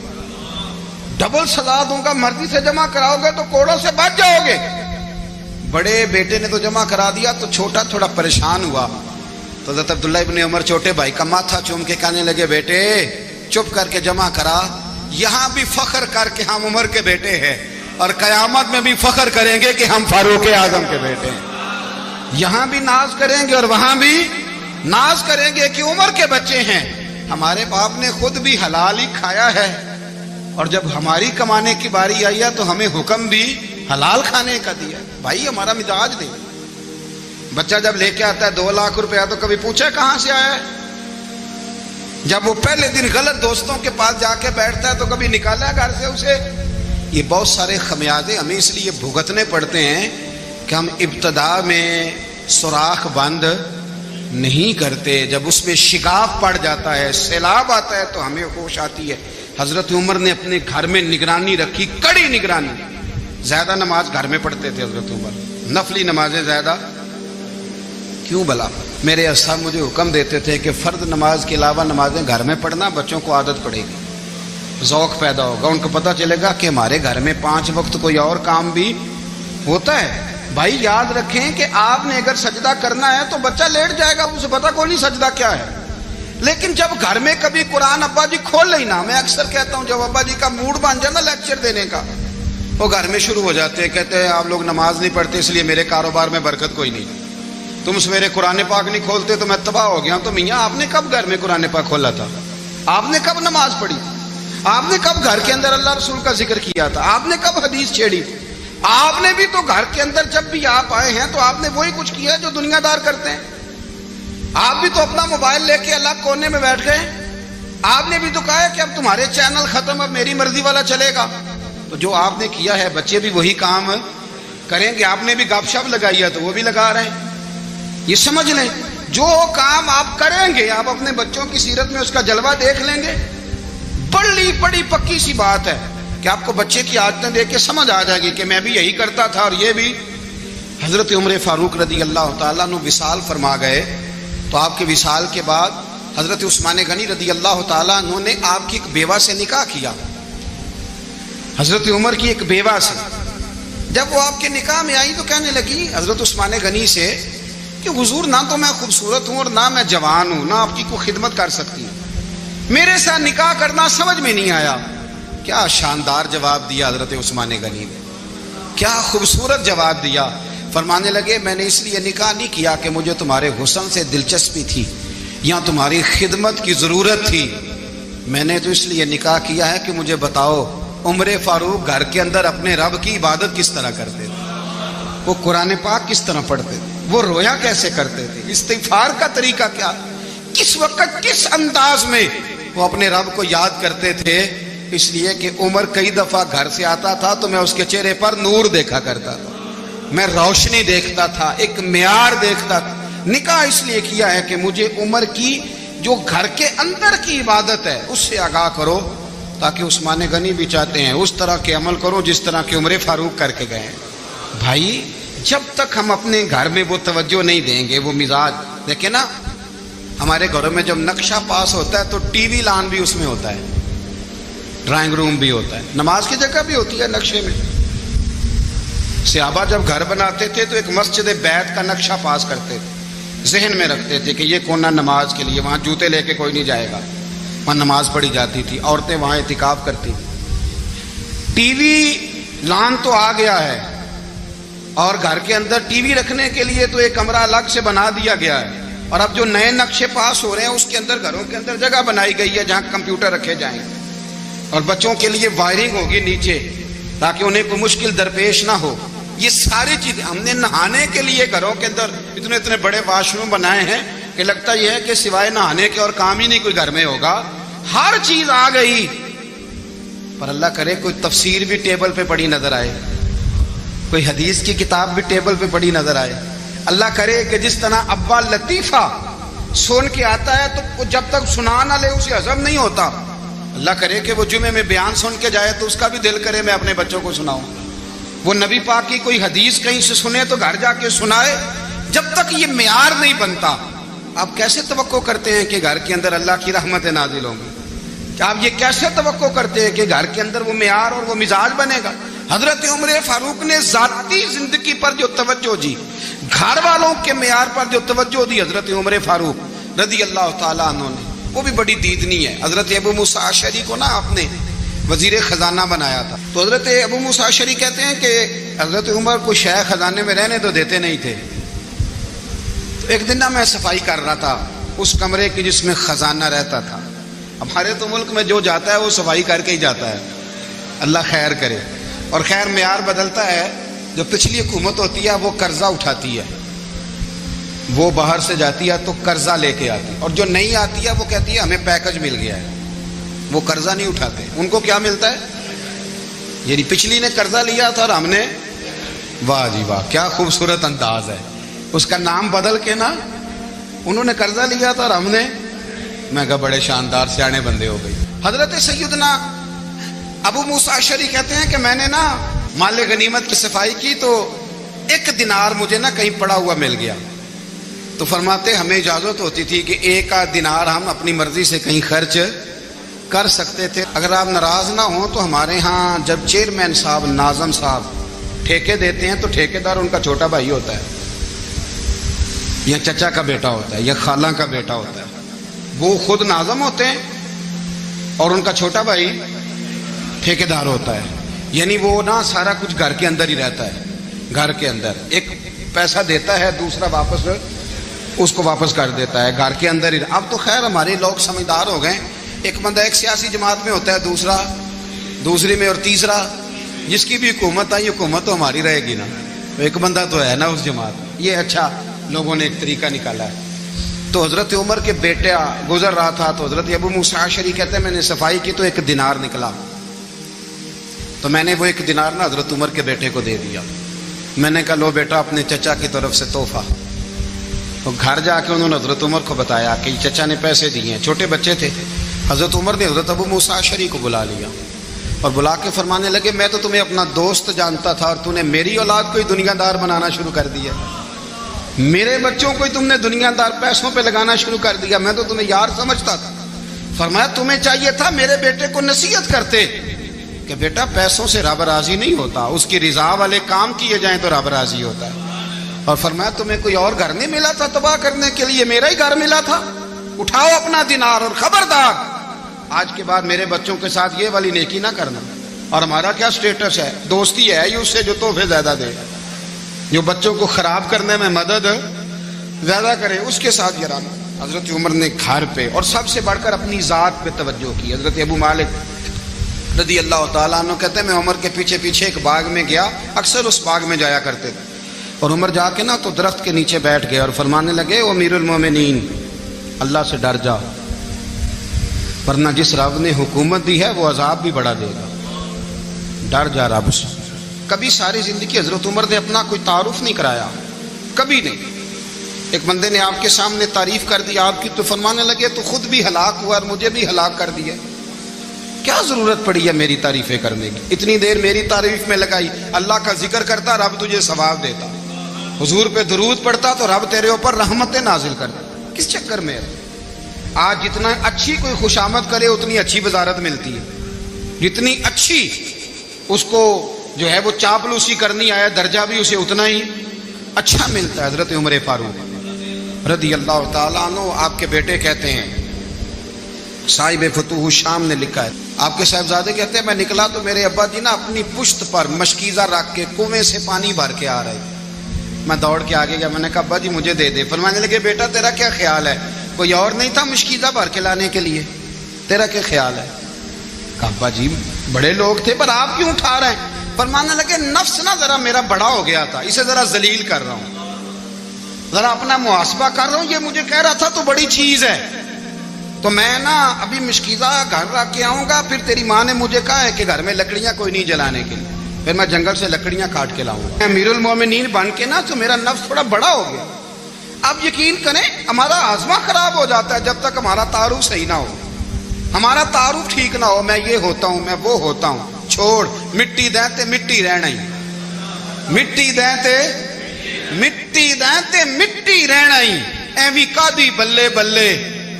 ڈبل سزا دوں گا، مرضی سے جمع کراؤ گے تو کوڑوں سے بچ جاؤ گے۔ بڑے بیٹے نے تو جمع کرا دیا، تو چھوٹا تھوڑا پریشان ہوا، تو حضرت عبداللہ ابن عمر چھوٹے بھائی کا ماتھا چوم کے کہنے لگے بیٹے چپ کر کے جمع کرا، یہاں بھی فخر کر کے ہم عمر کے بیٹے ہیں، اور قیامت میں بھی فخر کریں گے کہ ہم فاروق اعظم کے بیٹے ہیں۔ یہاں بھی ناز کریں گے اور وہاں بھی ناز کریں گے کہ عمر کے بچے ہیں۔ ہمارے باپ نے خود بھی حلال ہی کھایا ہے، اور جب ہماری کمانے کی باری آئی ہے تو ہمیں حکم بھی حلال کھانے کا دیا۔ بھائی ہمارا مزاج دے، بچہ جب لے کے آتا ہے 2 لاکھ روپیہ تو کبھی پوچھا کہاں سے آیا ہے؟ جب وہ پہلے دن غلط دوستوں کے پاس جا کے بیٹھتا ہے تو کبھی نکالا گھر سے اسے؟ یہ بہت سارے خمیازے ہمیں اس لیے بھگتنے پڑتے ہیں کہ ہم ابتدا میں سوراخ بند نہیں کرتے، جب اس میں شگاف پڑ جاتا ہے، سیلاب آتا ہے تو ہمیں ہوش آتی ہے۔ حضرت عمر نے اپنے گھر میں نگرانی رکھی، کڑی نگرانی. زیادہ نماز گھر میں پڑھتے تھے حضرت عمر، نفلی نمازیں زیادہ کیوں بلا؟ میرے اصحاب مجھے حکم دیتے تھے کہ فرض نماز کے علاوہ نمازیں گھر میں پڑھنا، بچوں کو عادت پڑے گی، ذوق پیدا ہوگا، ان کو پتہ چلے گا کہ ہمارے گھر میں 5 وقت کوئی اور کام بھی ہوتا ہے. بھائی یاد رکھیں کہ آپ نے اگر سجدہ کرنا ہے تو بچہ لیٹ جائے گا، اسے پتہ کوئی نہیں سجدہ کیا ہے. لیکن جب گھر میں کبھی قرآن ابا جی کھول لینا، میں اکثر کہتا ہوں جب ابا جی کا موڈ بن جائے نا لیکچر دینے کا، وہ گھر میں شروع ہو جاتے ہیں، کہتے ہیں آپ لوگ نماز نہیں پڑھتے اس لیے میرے کاروبار میں برکت کوئی نہیں، تم سویرے قرآن پاک نہیں کھولتے تو میں تباہ ہو گیا. تو میاں آپ نے کب گھر میں قرآن پاک کھولا تھا؟ آپ نے کب نماز پڑھی؟ آپ نے کب گھر کے اندر اللہ رسول کا ذکر کیا تھا؟ آپ نے کب حدیث چھیڑی؟ آپ نے بھی تو گھر کے اندر جب بھی آپ آئے ہیں تو آپ نے وہی کچھ کیا جو دنیا دار کرتے ہیں. آپ بھی تو اپنا موبائل لے کے الگ کونے میں بیٹھ گئے. آپ نے بھی تو کہا ہے کہ اب تمہارے چینل ختم، اب میری مرضی والا چلے گا. تو جو آپ نے کیا ہے بچے بھی وہی کام کریں گے. آپ نے بھی گپ شپ لگائی ہے تو وہ بھی لگا رہے ہیں. یہ سمجھ لیں جو کام آپ کریں گے آپ اپنے بچوں کی سیرت میں اس کا جلوہ دیکھ لیں گے. بڑی پکی سی بات ہے کہ آپ کو بچے کی عادتیں دیکھ کے سمجھ آ جائے گی کہ میں بھی یہی کرتا تھا اور یہ بھی. حضرت عمر فاروق رضی اللہ تعالیٰ عنہ وصال فرما گئے تو آپ کے وصال کے بعد حضرت عثمان غنی رضی اللہ تعالیٰ عنہ نے آپ کی ایک بیوہ سے نکاح کیا، حضرت عمر کی ایک بیوہ سے. جب وہ آپ کے نکاح میں آئی تو کہنے لگی حضرت عثمان غنی سے کہ حضور نہ تو میں خوبصورت ہوں اور نہ میں جوان ہوں، نہ آپ کی کوئی خدمت کر سکتی ہوں، میرے ساتھ نکاح کرنا سمجھ میں نہیں آیا. کیا شاندار جواب دیا حضرت عثمان غنی نے، کیا خوبصورت جواب دیا. فرمانے لگے میں نے اس لیے نکاح نہیں کیا کہ مجھے تمہارے حسن سے دلچسپی تھی یا تمہاری خدمت کی ضرورت تھی، میں نے تو اس لیے نکاح کیا ہے کہ مجھے بتاؤ عمر فاروق گھر کے اندر اپنے رب کی عبادت کس طرح کرتے تھے، وہ قرآن پاک کس طرح پڑھتے تھے، وہ رویا کیسے کرتے تھے، استغفار کا طریقہ کیا، کس وقت کس انداز میں وہ اپنے رب کو یاد کرتے تھے. اس لیے کہ عمر کئی دفعہ گھر سے آتا تھا تو میں اس کے چہرے پر نور دیکھا کرتا تھا، میں روشنی دیکھتا تھا، ایک معیار دیکھتا تھا. نکاح اس لیے کیا ہے کہ مجھے عمر کی جو گھر کے اندر کی عبادت ہے اس سے آگاہ کرو، تاکہ عثمان غنی بھی چاہتے ہیں اس طرح کے عمل کرو جس طرح کہ عمر فاروق کر کے گئے ہیں. بھائی جب تک ہم اپنے گھر میں وہ توجہ نہیں دیں گے، وہ مزاج دیکھیں نا، ہمارے گھروں میں جب نقشہ پاس ہوتا ہے تو ٹی وی لان بھی اس میں ہوتا ہے، ڈرائنگ روم بھی ہوتا ہے، نماز کی جگہ بھی ہوتی ہے نقشے میں. صحابہ جب گھر بناتے تھے تو ایک مسجد بیت کا نقشہ پاس کرتے تھے، ذہن میں رکھتے تھے کہ یہ کونا نماز کے لیے، وہاں جوتے لے کے کوئی نہیں جائے گا، وہاں نماز پڑھی جاتی تھی، عورتیں وہاں اعتکاف کرتی تھی. ٹی وی لان تو آ گیا ہے اور گھر کے اندر ٹی وی رکھنے کے لیے تو ایک کمرہ الگ سے بنا دیا گیا ہے، اور اب جو نئے نقشے پاس ہو رہے ہیں اس کے اندر گھروں کے اندر جگہ بنائی گئی ہے جہاں کمپیوٹر رکھے جائیں اور بچوں کے لیے وائرنگ ہوگی نیچے تاکہ انہیں کوئی مشکل درپیش نہ ہو. یہ ساری چیزیں ہم نے نہانے کے لیے گھروں کے اندر اتنے بڑے واش روم بنائے ہیں کہ لگتا یہ ہے کہ سوائے نہانے کے اور کام ہی نہیں کوئی گھر میں ہوگا. ہر چیز آ گئی، پر اللہ کرے کوئی تفسیر بھی ٹیبل پہ پڑی نظر آئے، کوئی حدیث کی کتاب بھی ٹیبل پہ پڑی نظر آئے. اللہ کرے کہ جس طرح ابا لطیفہ سن کے آتا ہے تو جب تک سنا نہ لے اسے ہضم نہیں ہوتا. اللہ کرے کہ وہ جمعے میں بیان سن کے جائے تو اس کا بھی دل کرے میں اپنے بچوں کو سناؤں. وہ نبی پاک کی کوئی حدیث کہیں سے سنے تو گھر جا کے سنائے. جب تک یہ معیار نہیں بنتا آپ کیسے توقع کرتے ہیں کہ گھر کے اندر اللہ کی رحمتیں نازل ہوں گی؟ آپ یہ کیسے توقع کرتے ہیں کہ گھر کے اندر وہ معیار اور وہ مزاج بنے گا؟ حضرت عمر فاروق نے ذاتی زندگی پر جو توجہ دی، گھر والوں کے معیار پر جو توجہ دی حضرت عمر فاروق رضی اللہ تعالیٰ عنہ نے، وہ بھی بڑی دیدنی ہے. حضرت ابو موسیٰ اشعری کو نا آپ نے وزیر خزانہ بنایا تھا، تو حضرت ابو موسیٰ اشعری کہتے ہیں کہ حضرت عمر کو شیخ خزانے میں رہنے تو دیتے نہیں تھے. تو ایک دن نا میں صفائی کر رہا تھا اس کمرے کی جس میں خزانہ رہتا تھا. ہمارے تو ملک میں جو جاتا ہے وہ صفائی کر کے ہی جاتا ہے، اللہ خیر کرے. اور خیر معیار بدلتا ہے. جو پچھلی حکومت ہوتی ہے وہ قرضہ اٹھاتی ہے، وہ باہر سے جاتی ہے تو قرضہ لے کے آتی ہے، اور جو نہیں آتی ہے وہ کہتی ہے ہمیں پیکج مل گیا ہے. وہ قرضہ نہیں اٹھاتے، ان کو کیا ملتا ہے؟ یعنی پچھلی نے قرضہ لیا تھا اور ہم نے، واہ جی واہ کیا خوبصورت انداز ہے. اس کا نام بدل کے نا، انہوں نے قرضہ لیا تھا اور ہم نے، میں کہا بڑے شاندار سیانے بندے ہو گئی. حضرت سیدنا ابو موسیٰ اشعری کہتے ہیں کہ میں نے نا مال غنیمت کی صفائی کی تو 1 دینار مجھے نا کہیں پڑا ہوا مل گیا، تو فرماتے ہمیں اجازت ہوتی تھی کہ 1 دینار ہم اپنی مرضی سے کہیں خرچ کر سکتے تھے۔ اگر آپ ناراض نہ ہوں تو ہمارے ہاں جب چیئرمین صاحب، ناظم صاحب ٹھیکے دیتے ہیں تو ٹھیکیدار ان کا چھوٹا بھائی ہوتا ہے یا چچا کا بیٹا ہوتا ہے یا خالہ کا بیٹا ہوتا ہے، وہ خود ناظم ہوتے ہیں اور ان کا چھوٹا بھائی ٹھیکیدار ہوتا ہے، یعنی وہ نا سارا کچھ گھر کے اندر ہی رہتا ہے، گھر کے اندر ایک پیسہ دیتا ہے، دوسرا واپس اس کو واپس کر دیتا ہے، گھر کے اندر ہی۔ اب تو خیر ہمارے لوگ سمجھدار ہو گئے، ایک بندہ ایک سیاسی جماعت میں ہوتا ہے، دوسرا دوسری میں، اور تیسرا جس کی بھی حکومت آئی حکومت تو ہماری رہے گی نا، ایک بندہ تو ہے نا اس جماعت۔ یہ اچھا لوگوں نے ایک طریقہ نکالا ہے۔ تو حضرت عمر کے بیٹا گزر رہا تھا تو حضرت ابو موسیٰ اشعری کہتے ہیں میں نے صفائی کی تو 1 دینار نکلا، تو میں نے وہ 1 دینار نا حضرت عمر کے بیٹے کو دے دیا۔ میں نے کہا لو بیٹا اپنے چچا کی طرف سے تحفہ۔ تو گھر جا کے انہوں نے حضرت عمر کو بتایا کہ چچا نے پیسے دیے ہیں، چھوٹے بچے تھے۔ حضرت عمر نے حضرت ابو موسیٰ اشعری کو بلا لیا اور بلا کے فرمانے لگے میں تو تمہیں اپنا دوست جانتا تھا اور تو نے میری اولاد کو ہی دنیا دار بنانا شروع کر دیا، میرے بچوں کو ہی تم نے دنیا دار پیسوں پہ لگانا شروع کر دیا، میں تو تمہیں یار سمجھتا تھا۔ فرمایا تمہیں چاہیے تھا میرے بیٹے کو نصیحت کرتے کہ بیٹا پیسوں سے رب راضی نہیں ہوتا، اس کی رضا والے کام کیے جائیں تو رب راضی ہوتا ہے۔ اور فرمایا تمہیں کوئی اور گھر نہیں ملا تھا تباہ کرنے کے لیے، میرا ہی گھر ملا تھا، اٹھاؤ اپنا دینار اور خبردار آج کے بعد میرے بچوں کے ساتھ یہ والی نیکی نہ کرنا۔ اور ہمارا کیا سٹیٹس ہے، دوستی ہے اس سے جو تحفے زیادہ دے، جو بچوں کو خراب کرنے میں مدد زیادہ کرے اس کے ساتھ گرانا۔ حضرت عمر نے گھر پہ اور سب سے بڑھ کر اپنی ذات پہ توجہ کی۔ حضرت ابو مالک رضی اللہ تعالیٰ عنہ کہتے ہیں میں عمر کے پیچھے پیچھے ایک باغ میں گیا، اکثر اس باغ میں جایا کرتے تھے، اور عمر جا کے نا تو درخت کے نیچے بیٹھ گئے اور فرمانے لگے او امیر المومنین اللہ سے ڈر جا، ورنہ جس رب نے حکومت دی ہے وہ عذاب بھی بڑا دے گا، ڈر جا رب سے۔ کبھی ساری زندگی حضرت عمر نے اپنا کوئی تعارف نہیں کرایا، کبھی نہیں۔ ایک بندے نے آپ کے سامنے تعریف کر دی آپ کی تو فرمانے لگے تو خود بھی ہلاک ہوا اور مجھے بھی ہلاک کر دیا، کیا ضرورت پڑی ہے میری تعریفیں کرنے کی، اتنی دیر میری تعریف میں لگائی، اللہ کا ذکر کرتا رب تجھے ثواب دیتا، حضور پہ درود پڑھتا تو رب تیرے اوپر رحمتیں نازل کرتا، کس چکر میں ہے؟ آج جتنا اچھی کوئی خوشامد کرے اتنی اچھی وزارت ملتی ہے، جتنی اچھی اس کو جو ہے وہ چاپلوسی کرنی آیا درجہ بھی اسے اتنا ہی اچھا ملتا ہے۔ حضرت عمر فاروق رضی اللہ تعالیٰ عنہ آپ کے بیٹے کہتے ہیں، صاحب فتوح الشام نے لکھا ہے، آپ کے صاحبزادے کہتے ہیں میں نکلا تو میرے ابا جی نا اپنی پشت پر مشکیزہ رکھ کے کنویں سے پانی بھر کے آ رہے، میں دوڑ کے آگے گیا، میں نے کہا ابا جی مجھے دے دے۔ فرمانے لگے بیٹا تیرا کیا خیال ہے، کوئی اور نہیں تھا مشکیزہ بھر کے لانے کے لیے، تیرا کیا خیال ہے؟ کہا ابا جی بڑے لوگ تھے پر آپ کیوں اٹھا رہے ہیں؟ فرمانے لگے نفس نا ذرا میرا بڑا ہو گیا تھا، اسے ذرا ذلیل کر رہا ہوں، ذرا اپنا محاسبہ کر رہا ہوں، یہ مجھے کہہ رہا تھا تو بڑی چیز ہے، تو میں نا ابھی مشکیزہ گھر رکھ کے آؤں گا، پھر تیری ماں نے مجھے کہا ہے کہ گھر میں لکڑیاں کوئی نہیں جلانے کے لیے، پھر میں جنگل سے لکڑیاں کاٹ کے لاؤں گا، امیر المومنین بن کے نا تو میرا نفس تھوڑا بڑا ہو گیا۔ اب یقین کریں ہمارا آزما خراب ہو جاتا ہے جب تک ہمارا تعارف صحیح نہ ہو، ہمارا تعارف ٹھیک نہ ہو، میں یہ ہوتا ہوں میں وہ ہوتا ہوں، چھوڑ مٹی دیں تے مٹی رہنا ہی، مٹی دیں تے مٹی دیں تے مٹی رہنا ہی، ایویں کادی بلے بلے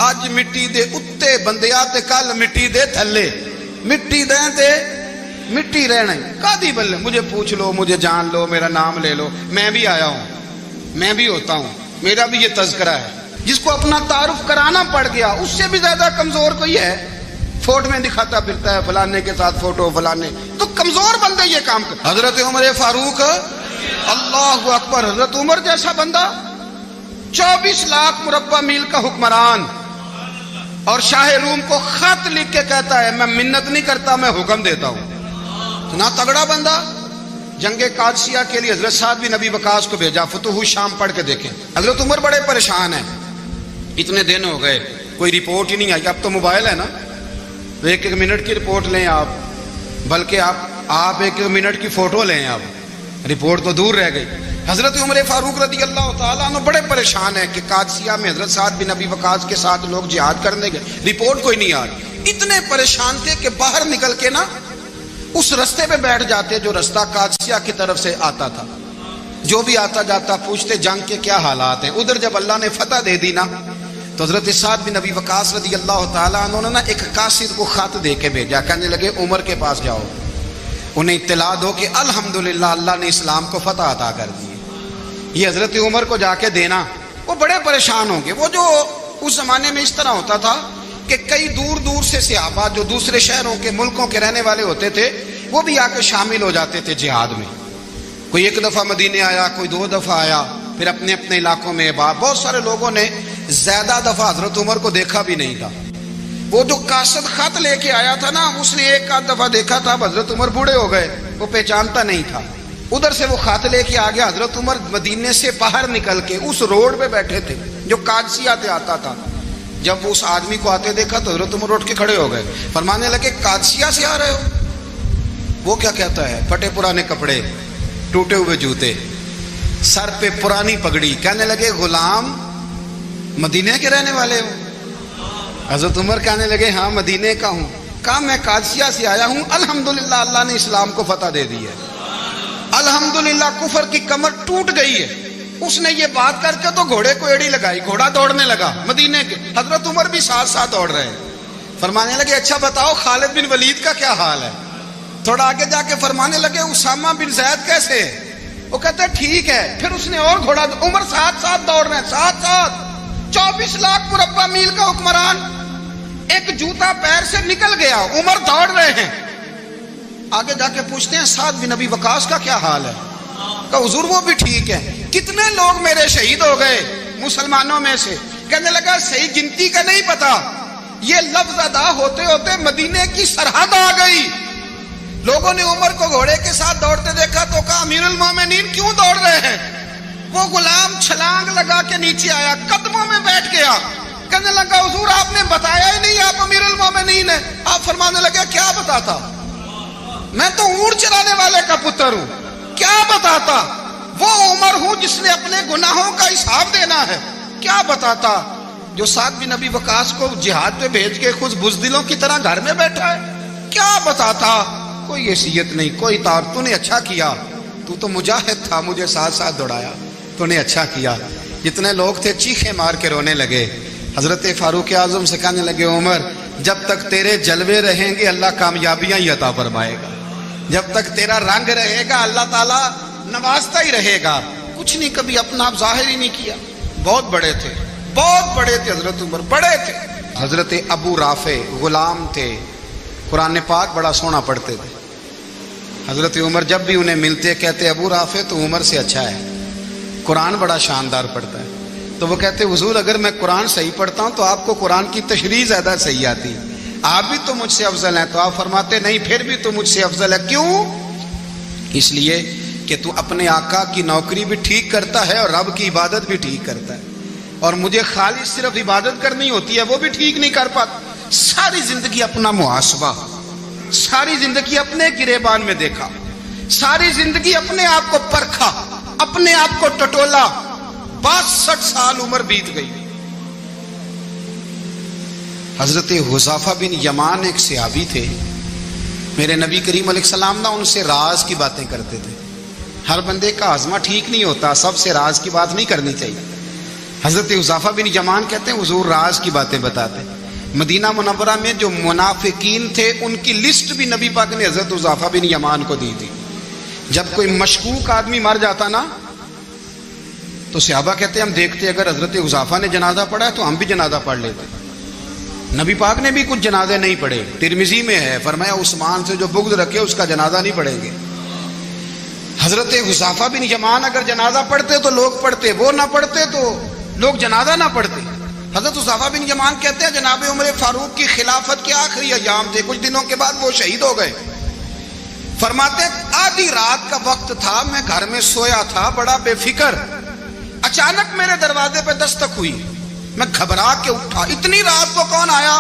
اج مٹی دے اتے بندیا تے کل مٹی دے تھلے، مٹی دیں تے مٹی رہنا ہی، کادی بلے، مجھے پوچھ لو مجھے جان لو میرا نام لے لو، میں بھی آیا ہوں، میں بھی ہوتا ہوں، میرا بھی یہ تذکرہ ہے۔ جس کو اپنا تعارف کرانا پڑ گیا اس سے بھی زیادہ کمزور کوئی ہے، فوٹو میں دکھاتا پھرتا ہے فلانے کے ساتھ فوٹو فلانے، تو کمزور بندے یہ کام کر۔ حضرت عمر فاروق اللہ اکبر، حضرت عمر جیسا بندہ 24 لاکھ مربع میل کا حکمران، اور شاہ روم کو خط لکھ کے کہتا ہے میں منت نہیں کرتا میں حکم دیتا ہوں، اتنا تگڑا بندہ۔ جنگ قادسیہ کے لیے حضرت سعد بن ابی وقاص کو بھیجا، فتوح الشام پڑھ کے دیکھیں۔ حضرت عمر بڑے پریشان ہیں، اتنے دن ہو گئے کوئی رپورٹ ہی نہیں آئی، اب تو موبائل ہے نا، ایک ایک منٹ کی رپورٹ لیں آپ، بلکہ آپ ایک ایک منٹ کی فوٹو لیں، آپ رپورٹ تو دور رہ گئی۔ حضرت عمر فاروق رضی اللہ تعالیٰ عنہ بڑے پریشان ہیں کہ قادسیہ میں حضرت سعد بن ابی وقاص کے ساتھ لوگ جہاد کرنے گئے، رپورٹ کوئی نہیں آ رہی، اتنے پریشان تھے کہ باہر نکل کے نا اس رستے پہ بیٹھ جاتے جو رستہ قادسیہ کی طرف سے آتا تھا. جو بھی آتا جاتا پوچھتے جنگ کے کیا حالات ہیں. ادھر جب اللہ نے فتح دے دی نا تو حضرت سعد بن ابی وقاص رضی اللہ تعالیٰ عنہ نے نا ایک قاصد کو خط دے کے بھیجا. کہنے لگے عمر کے پاس جاؤ, انہیں اطلاع دو کہ الحمدللہ اللہ نے اسلام کو فتح عطا کر دی. یہ حضرت عمر کو جا کے دینا. وہ بڑے پریشان ہوں گے. وہ جو اس زمانے میں اس طرح ہوتا تھا کہ کئی دور دور سے صحابہ جو دوسرے شہروں کے ملکوں کے رہنے والے ہوتے تھے وہ بھی آ کے شامل ہو جاتے تھے جہاد میں. کوئی ایک دفعہ مدینے آیا, کوئی 2 دفعہ آیا, پھر اپنے اپنے علاقوں میں. بہت سارے لوگوں نے زیادہ دفعہ حضرت عمر کو دیکھا بھی نہیں تھا. وہ جو قاصد خط لے کے آیا تھا نا اس نے 1 دفعہ دیکھا تھا. حضرت عمر بوڑھے ہو گئے, وہ پہچانتا نہیں تھا. ادھر سے وہ خط لے کے آ گیا. حضرت عمر مدینے سے باہر نکل کے اس روڈ پہ بیٹھے تھے جو قادسیہ سے آتا تھا. جب وہ اس آدمی کو آتے دیکھا تو حضرت عمر اٹھ کے کھڑے ہو گئے, فرمانے لگے قادسیہ سے آ رہے ہو؟ وہ کیا کہتا ہے؟ پھٹے پرانے کپڑے, ٹوٹے ہوئے جوتے, سر پہ پرانی پگڑی. کہنے لگے غلام مدینے کے رہنے والے ہو؟ حضرت عمر کہنے لگے ہاں مدینے کا ہوں. کہا میں قادسیہ سے آیا ہوں, الحمدللہ اللہ نے اسلام کو فتح دے دی ہے, الحمدللہ کفر کی کمر ٹوٹ گئی ہے. اس نے یہ بات کر کے تو گھوڑے کو ایڑی لگائی, گھوڑا دوڑنے لگا مدینے کے. حضرت عمر بھی ساتھ ساتھ دوڑ رہے ہیں. فرمانے لگے اچھا بتاؤ خالد بن ولید کا کیا حال ہے؟ تھوڑا آگے جا کے فرمانے لگے اسامہ بن زید کیسے ہے؟ وہ کہتے ہیں ٹھیک ہے. پھر اس نے اور گھوڑا, عمر ساتھ ساتھ دوڑ رہے ہیں, ساتھ ساتھ. 24 لاکھ مربع میل کا حکمران, ایک جوتا پیر سے نکل گیا, عمر دوڑ رہے ہیں. آگے جا کے پوچھتے ہیں سعد بن ابی وقاص کا کیا حال ہے؟ کہ حضور وہ بھی ٹھیک ہے. کتنے لوگ میرے شہید ہو گئے مسلمانوں میں سے؟ کہنے لگا صحیح گنتی کا نہیں پتا, یہ لفظ ادا ہوتے ہوتے مدینے کی سرحد آ گئی. لوگوں نے عمر کو گھوڑے کے ساتھ دوڑتے دیکھا تو کہا امیر المومنین کیوں دوڑ رہے ہیں؟ وہ غلام چھلانگ لگا کے نیچے آیا, قدموں میں بیٹھ گیا. کہنے لگا حضور آپ نے بتایا ہی نہیں آپ امیر المومنین ہیں. آپ فرمانے لگے کیا بتاتا؟ میں تو اونٹ چرانے والے کا پتر ہوں, کیا بتاتا؟ وہ عمر ہوں جس نے اپنے گناہوں کا حساب دینا ہے. کیا بتاتا؟ جو سعد بن ابی وقاص کو جہاد پہ بھیج کے خود بزدلوں کی طرح گھر میں بیٹھا ہے. کیا بتاتا؟ کوئی حیثیت نہیں, کوئی تار. تو نے اچھا کیا, تو مجاہد تھا, مجھے ساتھ ساتھ دوڑایا, تو نے اچھا کیا. جتنے لوگ تھے چیخے مار کے رونے لگے. حضرت فاروق اعظم سے کہنے لگے عمر جب تک تیرے جلوے رہیں گے اللہ کامیابیاں ہی عطا فرمائے گا, جب تک تیرا رنگ رہے گا اللہ تعالیٰ نوازتا ہی رہے گا. کچھ نہیں کبھی اپنا آپ ظاہر ہی نہیں کیا. بہت بڑے تھے, بہت بڑے تھے حضرت عمر, بڑے تھے. حضرت ابو رافع غلام تھے, قرآن پاک بڑا سونا پڑھتے تھے. حضرت عمر جب بھی انہیں ملتے کہتے ابو رافع تو عمر سے اچھا ہے, قرآن بڑا شاندار پڑھتا ہے. تو وہ کہتے حضور اگر میں قرآن صحیح پڑھتا ہوں تو آپ کو قرآن کی تشریح زیادہ صحیح آتی, آپ بھی تو مجھ سے افضل ہیں. تو آپ فرماتے نہیں پھر بھی تو مجھ سے افضل ہے. کیوں؟ اس لیے کہ تو اپنے آقا کی نوکری بھی ٹھیک کرتا ہے اور رب کی عبادت بھی ٹھیک کرتا ہے, اور مجھے خالص صرف عبادت کرنی ہوتی ہے, وہ بھی ٹھیک نہیں کر پاتا. ساری زندگی اپنا محاسبہ, ساری زندگی اپنے گریبان میں دیکھا, ساری زندگی اپنے آپ کو پرکھا, اپنے آپ کو ٹٹولا. 62 سال عمر بیت گئی. حضرت حذیفہ بن یمان ایک صحابی تھے, میرے نبی کریم علیہ السلام نا ان سے راز کی باتیں کرتے تھے. ہر بندے کا ہاضمہ ٹھیک نہیں ہوتا, سب سے راز کی بات نہیں کرنی چاہیے. حضرت حذیفہ بن یمان کہتے ہیں حضور راز کی باتیں بتاتے. مدینہ منورہ میں جو منافقین تھے ان کی لسٹ بھی نبی پاک نے حضرت حذیفہ بن یمان کو دی تھی. جب کوئی مشکوک آدمی مر جاتا نا تو صحابہ کہتے ہیں ہم دیکھتے اگر حضرت حذیفہ نے جنازہ پڑھا ہے تو ہم بھی جنازہ پڑھ لیتے. نبی پاک نے بھی کچھ جنازے نہیں پڑھے. ترمذی میں ہے, فرمایا عثمان سے جو بغض رکھے اس کا جنازہ نہیں پڑھیں گے. حضرت حذیفہ بن یمان اگر جنازہ پڑھتے تو لوگ پڑھتے, وہ نہ پڑھتے تو لوگ جنازہ نہ پڑھتے. حضرت حذیفہ بن یمان کہتے ہیں جناب عمر فاروق کی خلافت کے آخری ایام تھے, کچھ دنوں کے بعد وہ شہید ہو گئے. فرماتے آدھی رات کا وقت تھا, میں گھر میں سویا تھا بڑا بے فکر, اچانک میرے دروازے پہ دستک ہوئی, میں گھبرا کے اٹھا. اتنی رات کو کون آیا؟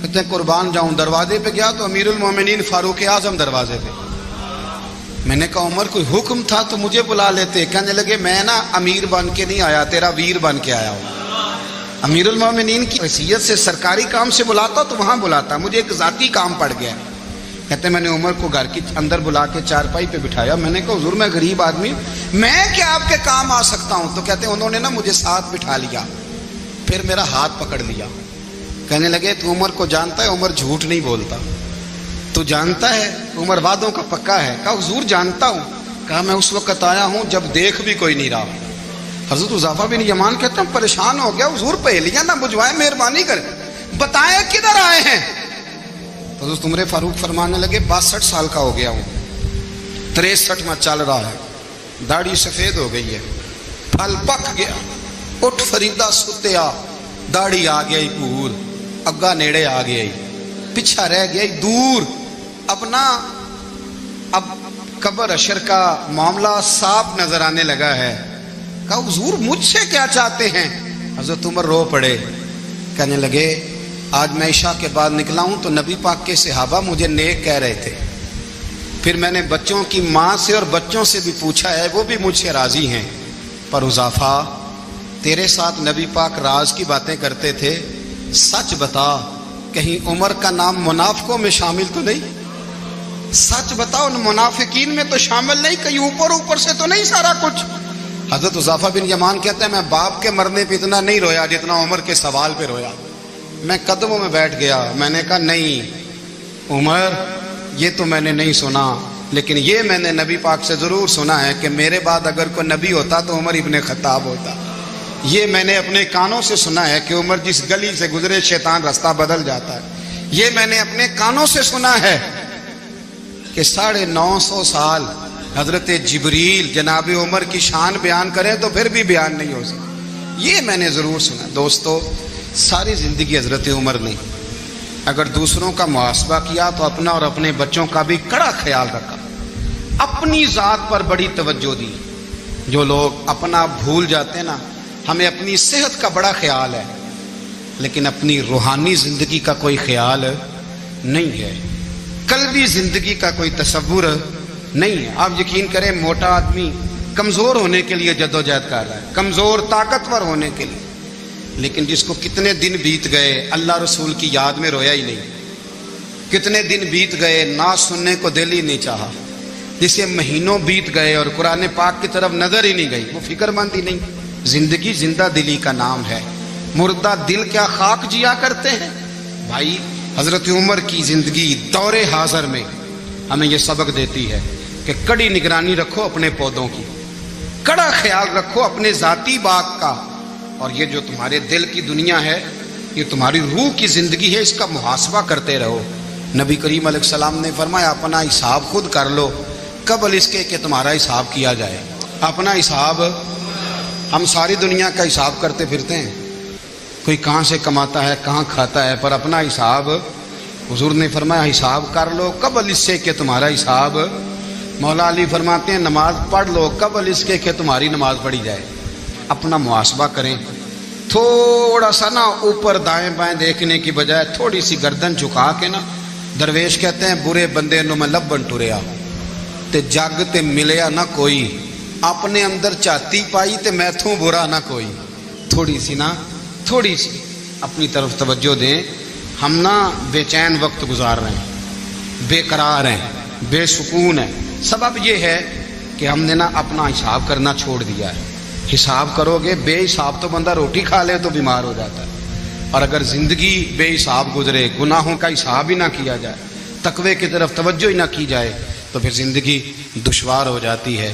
کہتے ہیں قربان جاؤں, دروازے پہ گیا تو امیر المومنین فاروق اعظم دروازے پہ. میں نے کہا عمر کوئی حکم تھا تو مجھے بلا لیتے. کہنے لگے میں نا امیر بن کے نہیں آیا, تیرا ویر بن کے آیا ہوں. امیر المومنین کی حیثیت سے سرکاری کام سے بلاتا تو وہاں بلاتا، مجھے ایک ذاتی کام پڑ گیا۔ کہتے ہیں میں نے عمر کو گھر کی اندر بلا کے چارپائی پہ بٹھایا، میں نے کہا حضور میں غریب آدمی میں کیا آپ کے کام آ سکتا ہوں؟ تو کہتے ہیں انہوں نے نا مجھے ساتھ بٹھا لیا، پھر میرا ہاتھ پکڑ لیا، کہنے لگے تو عمر کو جانتا ہے؟ عمر جھوٹ نہیں بولتا۔ تو جانتا ہے؟ عمر وعدوں کا پکا ہے۔ کہا حضور جانتا ہوں۔ کہا میں اس وقت آیا ہوں جب دیکھ بھی کوئی نہیں رہا۔ حضرت حذیفہ بن یمان کہتے ہیں پریشان ہو گیا، حضور پہلیاں نہ بجھوائے، مہربانی کریں بتائیں کدھر آئے ہیں؟ تو حضرت عمر فاروق فرمانے لگے 62 سال کا ہو گیا ہوں، 63 میں چل رہا ہے، داڑھی سفید ہو گئی ہے، پھل پک گیا، اٹھ فریدہ ستیا، داڑھی آ گئی پور، اگا نیڑے آ گئی، پیچھا رہ گئی دور، اپنا اب قبر اشر کا معاملہ صاف نظر آنے لگا ہے۔ کہا حضور مجھ سے کیا چاہتے ہیں؟ حضرت عمر رو پڑے، کہنے لگے آج میں عشاء کے بعد نکلا ہوں تو نبی پاک کے صحابہ مجھے نیک کہہ رہے تھے، پھر میں نے بچوں کی ماں سے اور بچوں سے بھی پوچھا ہے، وہ بھی مجھ سے راضی ہیں، پر حذیفہ تیرے ساتھ نبی پاک راز کی باتیں کرتے تھے، سچ بتا کہیں عمر کا نام منافقوں میں شامل تو نہیں؟ سچ بتا ان منافقین میں تو شامل نہیں، کہیں اوپر سے تو نہیں سارا کچھ؟ حضرت حذیفہ بن یمان کہتے ہیں میں باپ کے مرنے پہ اتنا نہیں رویا جتنا عمر کے سوال پہ رویا۔ میں قدموں میں بیٹھ گیا، میں نے کہا نہیں عمر یہ تو میں نے نہیں سنا، لیکن یہ میں نے نبی پاک سے ضرور سنا ہے کہ میرے بعد اگر کوئی نبی ہوتا تو عمر ابن خطاب ہوتا۔ یہ میں نے اپنے کانوں سے سنا ہے کہ عمر جس گلی سے گزرے شیطان رستہ بدل جاتا ہے۔ یہ میں نے اپنے کانوں سے سنا ہے کہ 950 سال حضرت جبریل جناب عمر کی شان بیان کریں تو پھر بھی بیان نہیں ہو سکتا، یہ میں نے ضرور سنا۔ دوستو ساری زندگی حضرت عمر نے اگر دوسروں کا محاسبہ کیا تو اپنا اور اپنے بچوں کا بھی کڑا خیال رکھا، اپنی ذات پر بڑی توجہ دی۔ جو لوگ اپنا بھول جاتے ہیں نا، ہمیں اپنی صحت کا بڑا خیال ہے لیکن اپنی روحانی زندگی کا کوئی خیال نہیں ہے، قلبی زندگی کا کوئی تصور نہیں ہے۔ آپ یقین کریں موٹا آدمی کمزور ہونے کے لیے جدوجہد کر رہا ہے، کمزور طاقتور ہونے کے لیے، لیکن جس کو کتنے دن بیت گئے اللہ رسول کی یاد میں رویا ہی نہیں، کتنے دن بیت گئے نہ سننے کو دل ہی نہیں چاہا، جسے مہینوں بیت گئے اور قرآن پاک کی طرف نظر ہی نہیں گئی، وہ فکر مند ہی نہیں۔ زندگی زندہ دلی کا نام ہے، مردہ دل کیا خاک جیا کرتے ہیں؟ بھائی حضرت عمر کی زندگی دور حاضر میں ہمیں یہ سبق دیتی ہے کہ کڑی نگرانی رکھو اپنے پودوں کی، کڑا خیال رکھو اپنے ذاتی باغ کا، اور یہ جو تمہارے دل کی دنیا ہے یہ تمہاری روح کی زندگی ہے، اس کا محاسبہ کرتے رہو۔ نبی کریم علیہ السلام نے فرمایا اپنا حساب خود کر لو قبل اس کے کہ تمہارا حساب کیا جائے۔ اپنا حساب ہم ساری دنیا کا حساب کرتے پھرتے ہیں، کوئی کہاں سے کماتا ہے کہاں کھاتا ہے، پر اپنا حساب حضور نے فرمایا حساب کر لو قبل اس سے کہ تمہارا حساب۔ مولا علی فرماتے ہیں نماز پڑھ لو قبل اس کے کہ تمہاری نماز پڑھی جائے۔ اپنا محاسبہ کریں، تھوڑا سا نا اوپر دائیں بائیں دیکھنے کی بجائے تھوڑی سی گردن جھکا کے نا، درویش کہتے ہیں برے بندے نو میں لبن ٹریا تے جگ تے ملیا نہ کوئی، اپنے اندر چاتی پائی تے میتھوں برا نہ کوئی۔ تھوڑی سی اپنی طرف توجہ دیں۔ ہم نا بے چین وقت گزار رہے ہیں، بے قرار ہیں، بے سکون ہیں، سبب یہ ہے کہ ہم نے نا اپنا حساب کرنا چھوڑ دیا ہے۔ حساب کرو گے، بے حساب تو بندہ روٹی کھا لے تو بیمار ہو جاتا ہے، اور اگر زندگی بے حساب گزرے، گناہوں کا حساب ہی نہ کیا جائے، تقوی کی طرف توجہ ہی نہ کی جائے، تو پھر زندگی دشوار ہو جاتی ہے۔